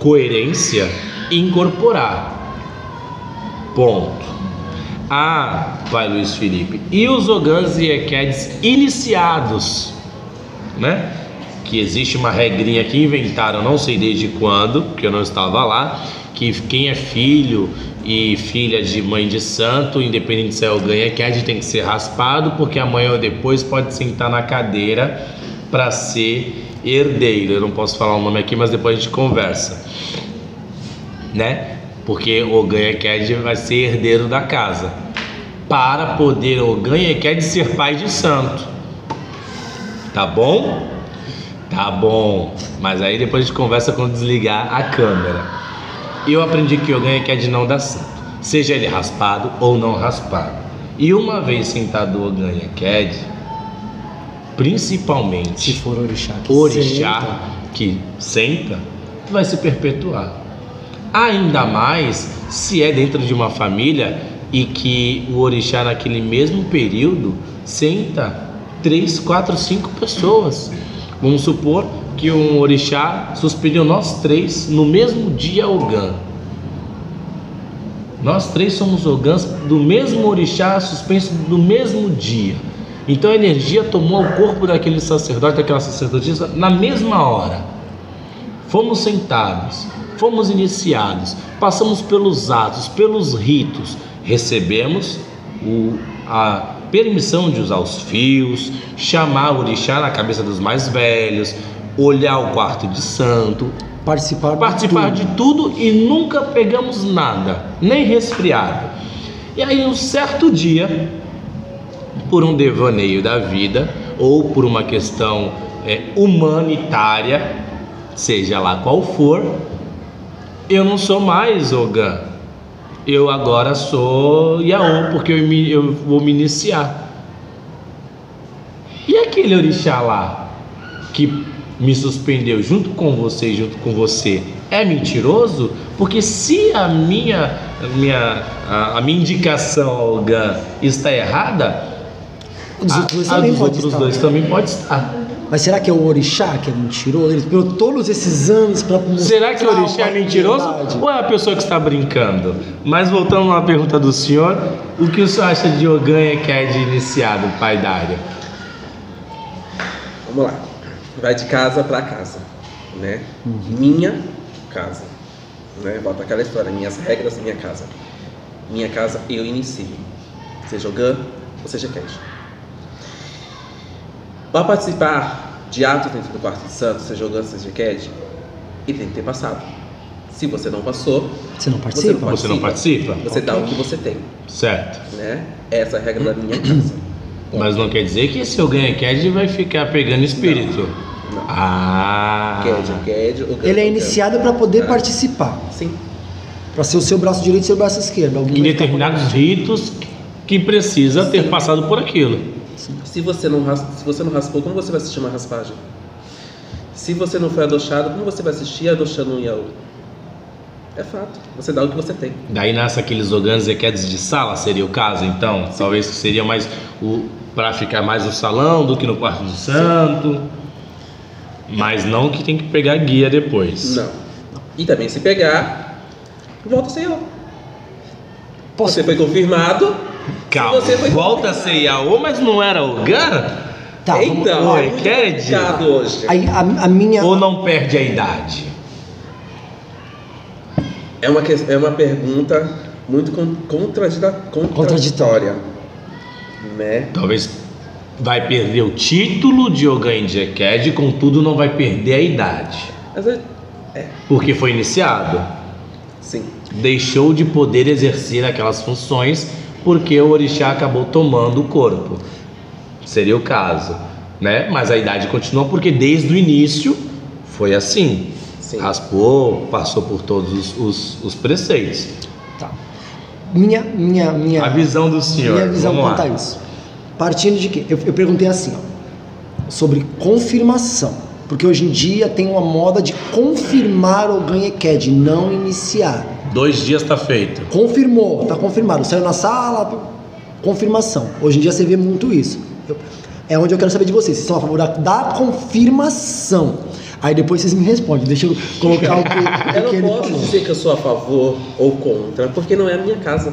coerência, incorporar. Ponto. Vai Luiz Felipe. E os Ogãs e Ekedes iniciados, né? Que existe uma regrinha que inventaram, não sei desde quando, que eu não estava lá, que quem é filho e filha de mãe de santo, independente se é Ogã e Ekede, tem que ser raspado, porque amanhã ou depois pode sentar na cadeira para ser herdeiro. Eu não posso falar o nome aqui, mas depois a gente conversa, né? Porque Ogã e Ekede vai ser herdeiro da casa, para poder Ogã e Ekede ser pai de santo. Tá bom? Tá bom. Mas aí depois a gente conversa quando desligar a câmera. Eu aprendi que Ogã e Ekede não dá santo, seja ele raspado ou não raspado. E uma vez sentado Ogã e Ekede, principalmente Se for orixá que senta, vai se perpetuar. Ainda mais se é dentro de uma família e que o orixá naquele mesmo período senta 3, 4, 5 pessoas. Vamos supor que um orixá suspendeu nós 3 no mesmo dia Ogã. Nós 3 somos Ogãs do mesmo orixá suspenso no mesmo dia. Então a energia tomou o corpo daquele sacerdote, daquela sacerdotisa na mesma hora. Fomos sentados, fomos iniciados, passamos pelos atos, pelos ritos, recebemos a permissão de usar os fios, chamar o orixá na cabeça dos mais velhos, olhar o quarto de santo, participar de tudo e nunca pegamos nada, nem resfriado. E aí um certo dia, por um devaneio da vida ou por uma questão humanitária, seja lá qual for, eu não sou mais Ogã, eu agora sou Yaô, porque eu vou me iniciar. E aquele orixá lá que me suspendeu junto com você é mentiroso? Porque se a minha indicação ao Ogã está errada, a dos outros dois também pode estar. Mas será que é o orixá que é mentiroso? Ele esperou todos esses anos para mostrar. Será que o orixá é mentiroso ou é a pessoa que está brincando? Mas voltando à pergunta do senhor, o que o senhor acha de Ogã Eked iniciado, pai Dário? Vamos lá. Vai de casa para casa, né? Minha casa, né? Volta aquela história, minhas regras, minha casa. Minha casa eu inicio, seja Ogã ou seja Eked. Para participar de atos dentro do quarto de santo, seja Ogã, seja Eked, ele tem que ter passado. Se você não passou, você não participa. Você não participa? Você dá o que você tem. Certo. Né? Essa é a regra da minha casa. Mas não quer dizer que esse Ogã Eked vai ficar pegando espírito. Não. Ah. Eked, Ogã, ele é iniciado para poder participar. Sim. Para ser o seu braço direito e o seu braço esquerdo. Em determinados ritos que precisa ter passado por aquilo. Se você não raspou, como você vai assistir uma raspagem? Se você não foi adochado, como você vai assistir adochando um Yaô? É fato, você dá o que você tem. Daí nasce aqueles Ogãs Ekeds de sala, seria o caso, então? Sim. Talvez seria mais para ficar mais no salão do que no quarto do santo. Sim. Mas não que tem que pegar guia depois. Não. E também se pegar, volta a ser Yaô. Você foi confirmado. Calma, volta a ser Yaô, mas não era Ogã? Tá, então, é Eked hoje. A minha... Ou não perde a idade? É uma pergunta muito contraditória, né? Talvez vai perder o título de Ogã Eked, contudo não vai perder a idade. Mas porque foi iniciado. Sim. Deixou de poder exercer aquelas funções porque o orixá acabou tomando o corpo. Seria o caso, né? Mas a idade continua porque desde o início foi assim. Sim. Raspou, passou por todos os preceitos. Tá. A visão do senhor. Minha visão quanto a isso. Partindo de quê? Eu perguntei assim, ó, sobre confirmação. Porque hoje em dia tem uma moda de confirmar o Ogã Eked, não iniciar. 2 dias está feito. Confirmou, está confirmado. Saiu na sala, confirmação. Hoje em dia você vê muito isso. É onde eu quero saber de vocês. Vocês são a favor da confirmação. Aí depois vocês me respondem. Deixa eu colocar o que eu não posso dizer que eu sou a favor ou contra, porque não é a minha casa.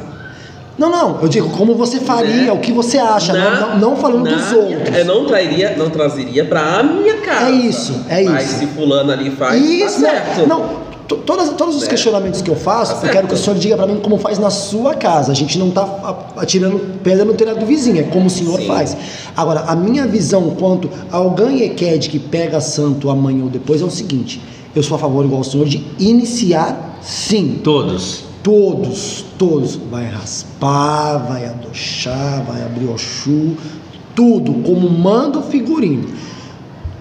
Não, eu digo como você faria, o que você acha, não falando dos outros. Eu não trazeria para a minha casa. É isso. Mas se fulano ali faz, isso, tá certo. Não, todos os questionamentos que eu faço, eu quero que o senhor diga para mim como faz na sua casa. A gente não tá atirando pedra no telhado do vizinho, é como o senhor faz. Agora, a minha visão quanto ao Ogã Eked que pega santo amanhã ou depois é o seguinte: eu sou a favor, igual o senhor, de iniciar sim. Todos. Vai raspar, vai adochar, vai abrir Oxu, tudo, como manda o figurino.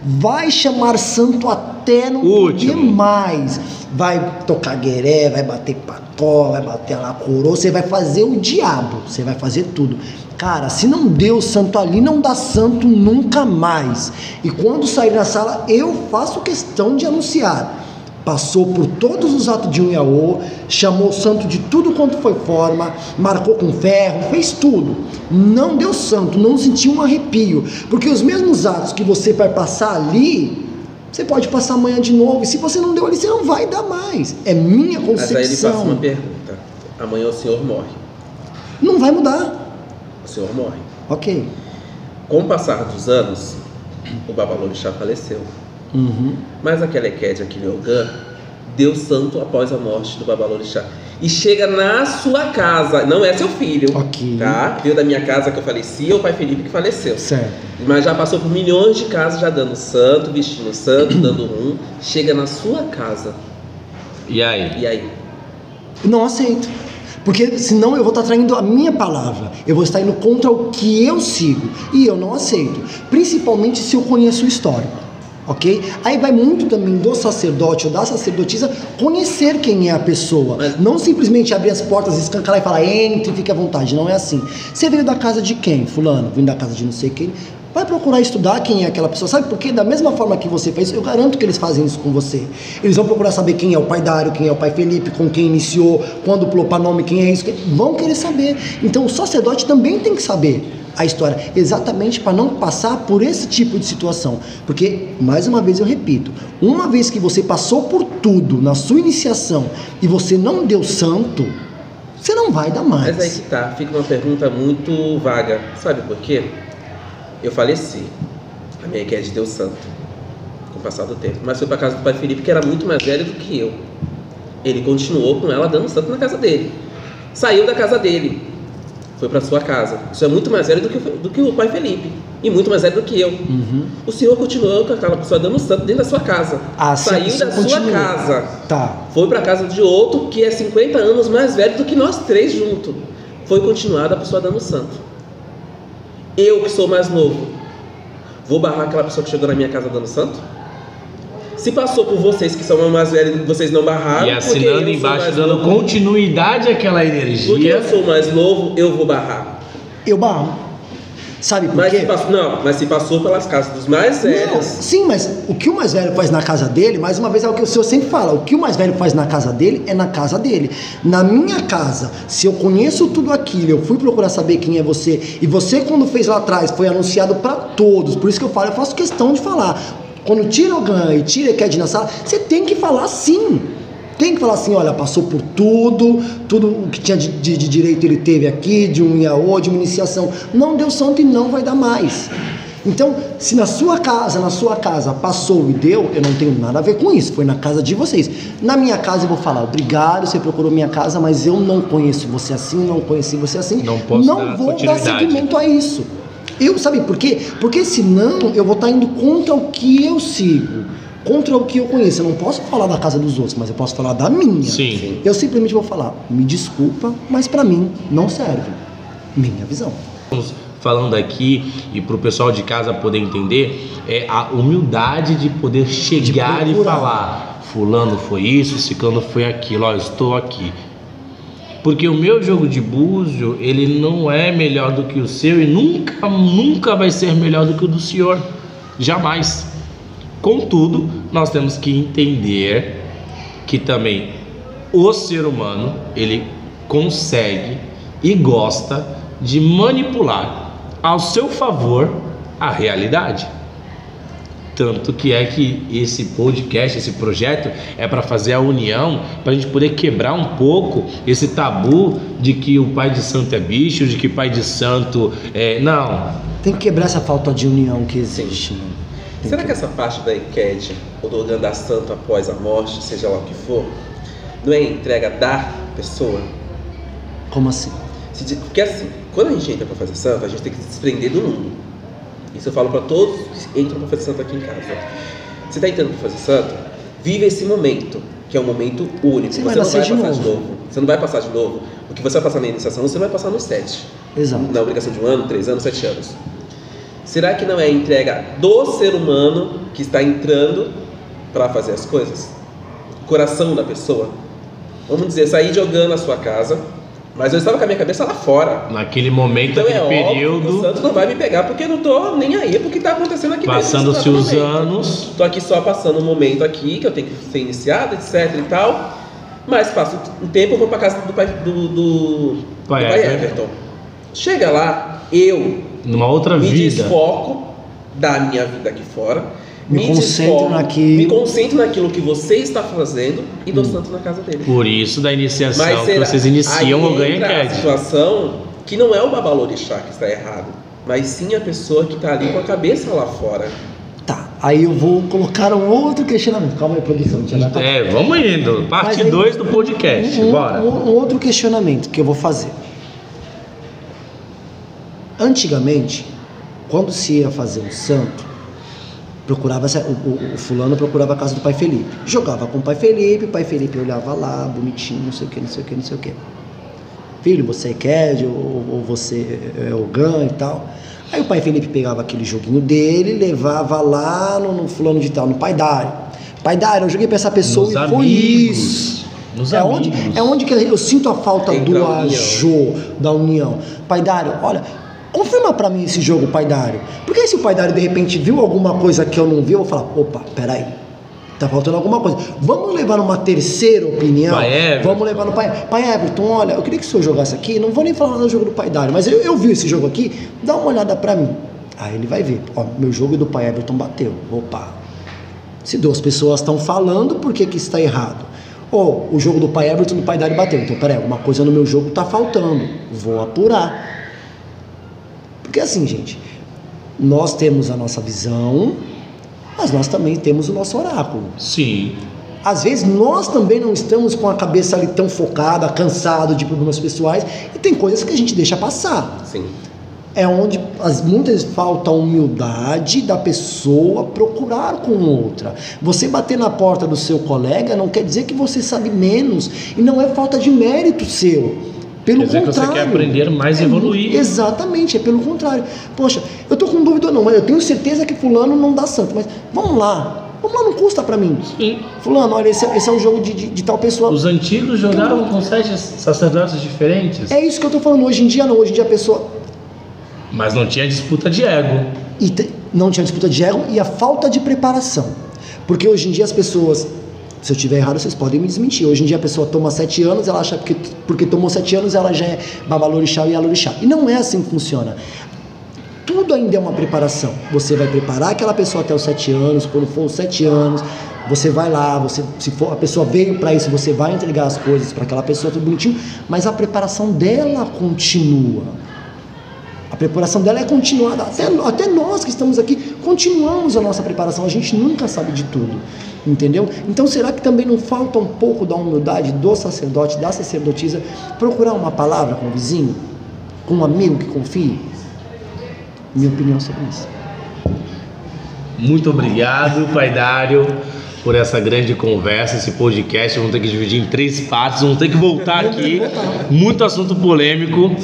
Vai chamar santo até não poder mais. Vai tocar gueré, vai bater pató, vai bater lá coroa, você vai fazer o diabo, você vai fazer tudo. Cara, se não deu santo ali, não dá santo nunca mais. E quando sair na sala, eu faço questão de anunciar. passou por todos os atos de um Yaô, chamou o santo de tudo quanto foi forma, marcou com ferro, fez tudo. Não deu santo, não sentiu um arrepio, porque os mesmos atos que você vai passar ali, você pode passar amanhã de novo, e se você não deu ali, você não vai dar mais. É minha concepção. Mas aí ele passa uma pergunta: amanhã o senhor morre. Não vai mudar. O senhor morre. Ok. Com o passar dos anos, o Babalorixá faleceu. Mas aquela Ekede, aquele Ogã, deu santo após a morte do Babalorixá. E chega na sua casa, não é seu filho, tá? Veio da minha casa que eu faleci, ou o pai Felipe que faleceu. Certo. Mas já passou por milhões de casas já dando santo, vestindo santo, dando chega na sua casa. E aí? E aí? Não aceito. Porque senão eu vou estar traindo a minha palavra. Eu vou estar indo contra o que eu sigo. E eu não aceito. Principalmente se eu conheço o histórico. Ok? Aí vai muito também do sacerdote ou da sacerdotisa conhecer quem é a pessoa. Não simplesmente abrir as portas, escancarar e falar, entre, fique à vontade. Não é assim. Você veio da casa de quem? Fulano. Vim da casa de não sei quem. Vai procurar estudar quem é aquela pessoa. Sabe por quê? Da mesma forma que você fez, eu garanto que eles fazem isso com você. Eles vão procurar saber quem é o pai Dário, quem é o pai Felipe, com quem iniciou, quando pulou para nome, quem é isso. Vão querer saber. Então o sacerdote também tem que saber a história, exatamente para não passar por esse tipo de situação. Porque, mais uma vez eu repito, uma vez que você passou por tudo na sua iniciação e você não deu santo, você não vai dar mais. Mas aí que tá, fica uma pergunta muito vaga. Sabe por quê? Eu faleci, a minha Ekede deu santo com o passar do tempo, mas foi para casa do pai Felipe, que era muito mais velho do que eu. Ele continuou com ela dando santo na casa dele. Saiu da casa dele, foi para sua casa. Isso é muito mais velho do que o pai Felipe, e muito mais velho do que eu. O senhor continuou com aquela pessoa dando santo dentro da sua casa. Saiu da sua casa, foi para casa de outro que é 50 anos mais velho do que nós três juntos. Foi continuada a pessoa dando santo. Eu, que sou mais novo, vou barrar aquela pessoa que chegou na minha casa dando santo? Se passou por vocês que são mais velhos, vocês não barraram. E assinando embaixo, dando continuidade àquela energia. Porque eu sou mais novo, eu vou barrar. Eu barro. Sabe por quê? Mas se passou pelas casas dos mais velhos. Não, sim, mas o que o mais velho faz na casa dele, mais uma vez é o que o senhor sempre fala, o que o mais velho faz na casa dele é na casa dele. Na minha casa, se eu conheço tudo aquilo, eu fui procurar saber quem é você, e você quando fez lá atrás foi anunciado para todos, por isso que eu falo, eu faço questão de falar. Quando tira o Ogã e tira a Ekede na sala, você tem que falar sim. Tem que falar assim, olha, passou por tudo o que tinha de direito ele teve aqui, de um Yaô, de uma iniciação. Não deu santo e não vai dar mais. Então, se na sua casa passou e deu, eu não tenho nada a ver com isso, foi na casa de vocês. Na minha casa eu vou falar, obrigado, você procurou minha casa, mas eu não conheço você assim, não conheci você assim. Não vou dar seguimento a isso. Sabe por quê? Porque senão eu vou estar indo contra o que eu sigo, contra o que eu conheço. Eu não posso falar da casa dos outros, mas eu posso falar da minha. Sim. Eu simplesmente vou falar, me desculpa, mas pra mim não serve. Minha visão. Estamos falando aqui, e pro pessoal de casa poder entender, é a humildade de poder chegar e falar, fulano foi isso, ciclano foi aquilo, ó, estou aqui. Porque o meu jogo de búzio, ele não é melhor do que o seu e nunca vai ser melhor do que o do senhor. Jamais. Contudo, nós temos que entender que também o ser humano, ele consegue e gosta de manipular ao seu favor a realidade. Tanto que é que esse podcast, esse projeto é para fazer a união, para a gente poder quebrar um pouco esse tabu de que o pai de santo é bicho, de que pai de santo é... Não. Tem que quebrar essa falta de união que existe. Né? Será que essa parte da Ekede, ou do Ogã da santo após a morte, seja lá o que for, não é entrega da pessoa? Como assim? Porque assim, quando a gente entra para fazer santo, a gente tem que se desprender do mundo. Isso eu falo para todos que entram para fazer santo aqui em casa. Você está entrando para fazer santo, vive esse momento, que é um momento único. Você não vai passar de novo. Você não vai passar de novo. O que você vai passar na iniciação, você não vai passar nos 7. Exato. Na obrigação de 1 ano, 3 anos, 7 anos. Será que não é a entrega do ser humano que está entrando para fazer as coisas? O coração da pessoa. Vamos dizer, sair de Ogã na sua casa, Mas eu estava com a minha cabeça lá fora. Naquele momento, Então naquele óbvio período. que o santo não vai me pegar porque eu não tô nem aí pro que tá acontecendo aqui dentro. Passando-se os anos. Tô aqui só passando um momento aqui, que eu tenho que ser iniciado, etc e tal. Mas passa um tempo, eu vou pra casa do pai Everton. Chega lá, eu Numa outra me vida. desfoco da minha vida aqui fora. Me concentro naquilo. Me concentro naquilo que você está fazendo e dou santo na casa dele. Por isso da iniciação Mas que vocês iniciam aí o Ganha entra a Cad. situação que não é o babalorixá que está errado, mas sim a pessoa que está ali com a cabeça lá fora. Tá, aí eu vou colocar um outro questionamento. Calma aí, produção. Vamos indo. Parte 2 do podcast. Bora. Um outro questionamento que eu vou fazer. Antigamente, quando se ia fazer um santo, procurava o fulano procurava a casa do pai Felipe. Jogava com o pai Felipe olhava lá, bonitinho, não sei o que. Filho, você quer ou você é o Gan e tal. Aí o pai Felipe pegava aquele joguinho dele, levava lá no fulano de tal, no Pai Dário. Pai Dário, eu joguei pra essa pessoa e foi isso. É onde que eu sinto a falta do ajô, da união. Pai Dário, olha, confirma pra mim esse jogo, Pai Dário. Porque se o Pai Dário de repente viu alguma coisa que eu não vi, eu vou falar, opa, peraí, tá faltando alguma coisa. Vamos levar numa terceira opinião? Vamos levar no Pai Everton, olha, eu queria que o senhor jogasse aqui, não vou nem falar do jogo do Pai Dário, mas eu vi esse jogo aqui, dá uma olhada pra mim. Aí ele vai ver, ó, meu jogo do Pai Everton bateu, opa. Se 2 pessoas estão falando, por que está errado? Ou o jogo do Pai Everton e do Pai Dário bateu, então peraí, alguma coisa no meu jogo tá faltando, vou apurar. Porque assim, gente, nós temos a nossa visão, mas nós também temos o nosso oráculo. Sim. Às vezes nós também não estamos com a cabeça ali tão focada, cansado de problemas pessoais, e tem coisas que a gente deixa passar. Sim. É onde muitas vezes falta a humildade da pessoa procurar com outra. Você bater na porta do seu colega não quer dizer que você sabe menos, e não é falta de mérito seu. Pelo Quer dizer contrário, que você quer aprender mais e evoluir. Exatamente, é pelo contrário. Poxa, eu tô com dúvida não, mas eu tenho certeza que fulano não dá santo. Mas vamos lá, não custa pra mim. Sim. Fulano, olha, esse é um jogo de tal pessoa. Os antigos jogavam com 7 sacerdotes diferentes. É isso que eu tô falando, hoje em dia não, hoje em dia a pessoa... Mas não tinha disputa de ego. Não tinha disputa de ego e a falta de preparação. Porque hoje em dia as pessoas... Se eu estiver errado, vocês podem me desmentir. Hoje em dia a pessoa toma 7 anos, ela acha que porque tomou 7 anos ela já é babalorixá e alorixá. E não é assim que funciona. Tudo ainda é uma preparação. Você vai preparar aquela pessoa até os 7 anos, quando for os 7 anos, você vai lá, se for, a pessoa veio para isso, você vai entregar as coisas para aquela pessoa, tudo bonitinho, mas a preparação dela continua. A preparação dela é continuada. Até nós que estamos aqui continuamos a nossa preparação. A gente nunca sabe de tudo, entendeu? Então será que também não falta um pouco da humildade do sacerdote, da sacerdotisa, procurar uma palavra com o vizinho, com um amigo que confie? Minha opinião sobre isso. Muito obrigado, Pai Dário, por essa grande conversa, esse podcast. Vamos ter que dividir em 3 partes, vamos ter que voltar aqui. Muito assunto polêmico.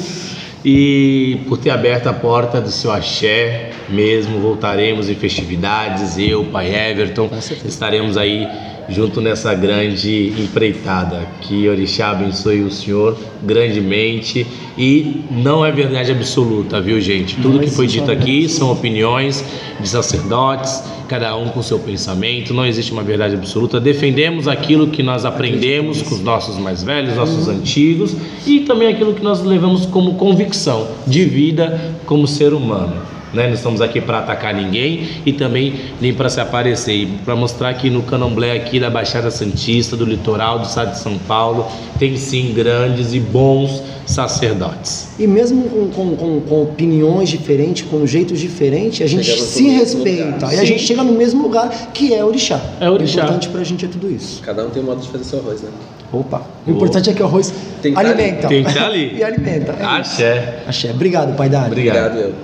E por ter aberto a porta do seu axé mesmo, voltaremos em festividades, eu, Pai Everton, estaremos aí junto nessa grande empreitada. Que Orixá abençoe o senhor grandemente. E não é verdade absoluta, viu, gente? Tudo que foi dito aqui são opiniões de sacerdotes, cada um com seu pensamento, não existe uma verdade absoluta. Defendemos aquilo que nós aprendemos com os nossos mais velhos, nossos antigos, e também aquilo que nós levamos como convicção de vida como ser humano. Não estamos aqui para atacar ninguém e também nem para se aparecer, e para mostrar que no Candomblé aqui da Baixada Santista, do litoral do estado de São Paulo, tem sim grandes e bons sacerdotes. E mesmo com opiniões diferentes, com jeitos diferentes, a gente se respeita. E a gente chega no mesmo lugar, que é Orixá. É Orixá. O importante pra gente é tudo isso. Cada um tem um modo de fazer seu arroz, né? Opa, o importante é que o arroz alimenta. Tem que estar ali. E alimenta. Axé. Axé. Obrigado, Pai Dário. Obrigado, eu.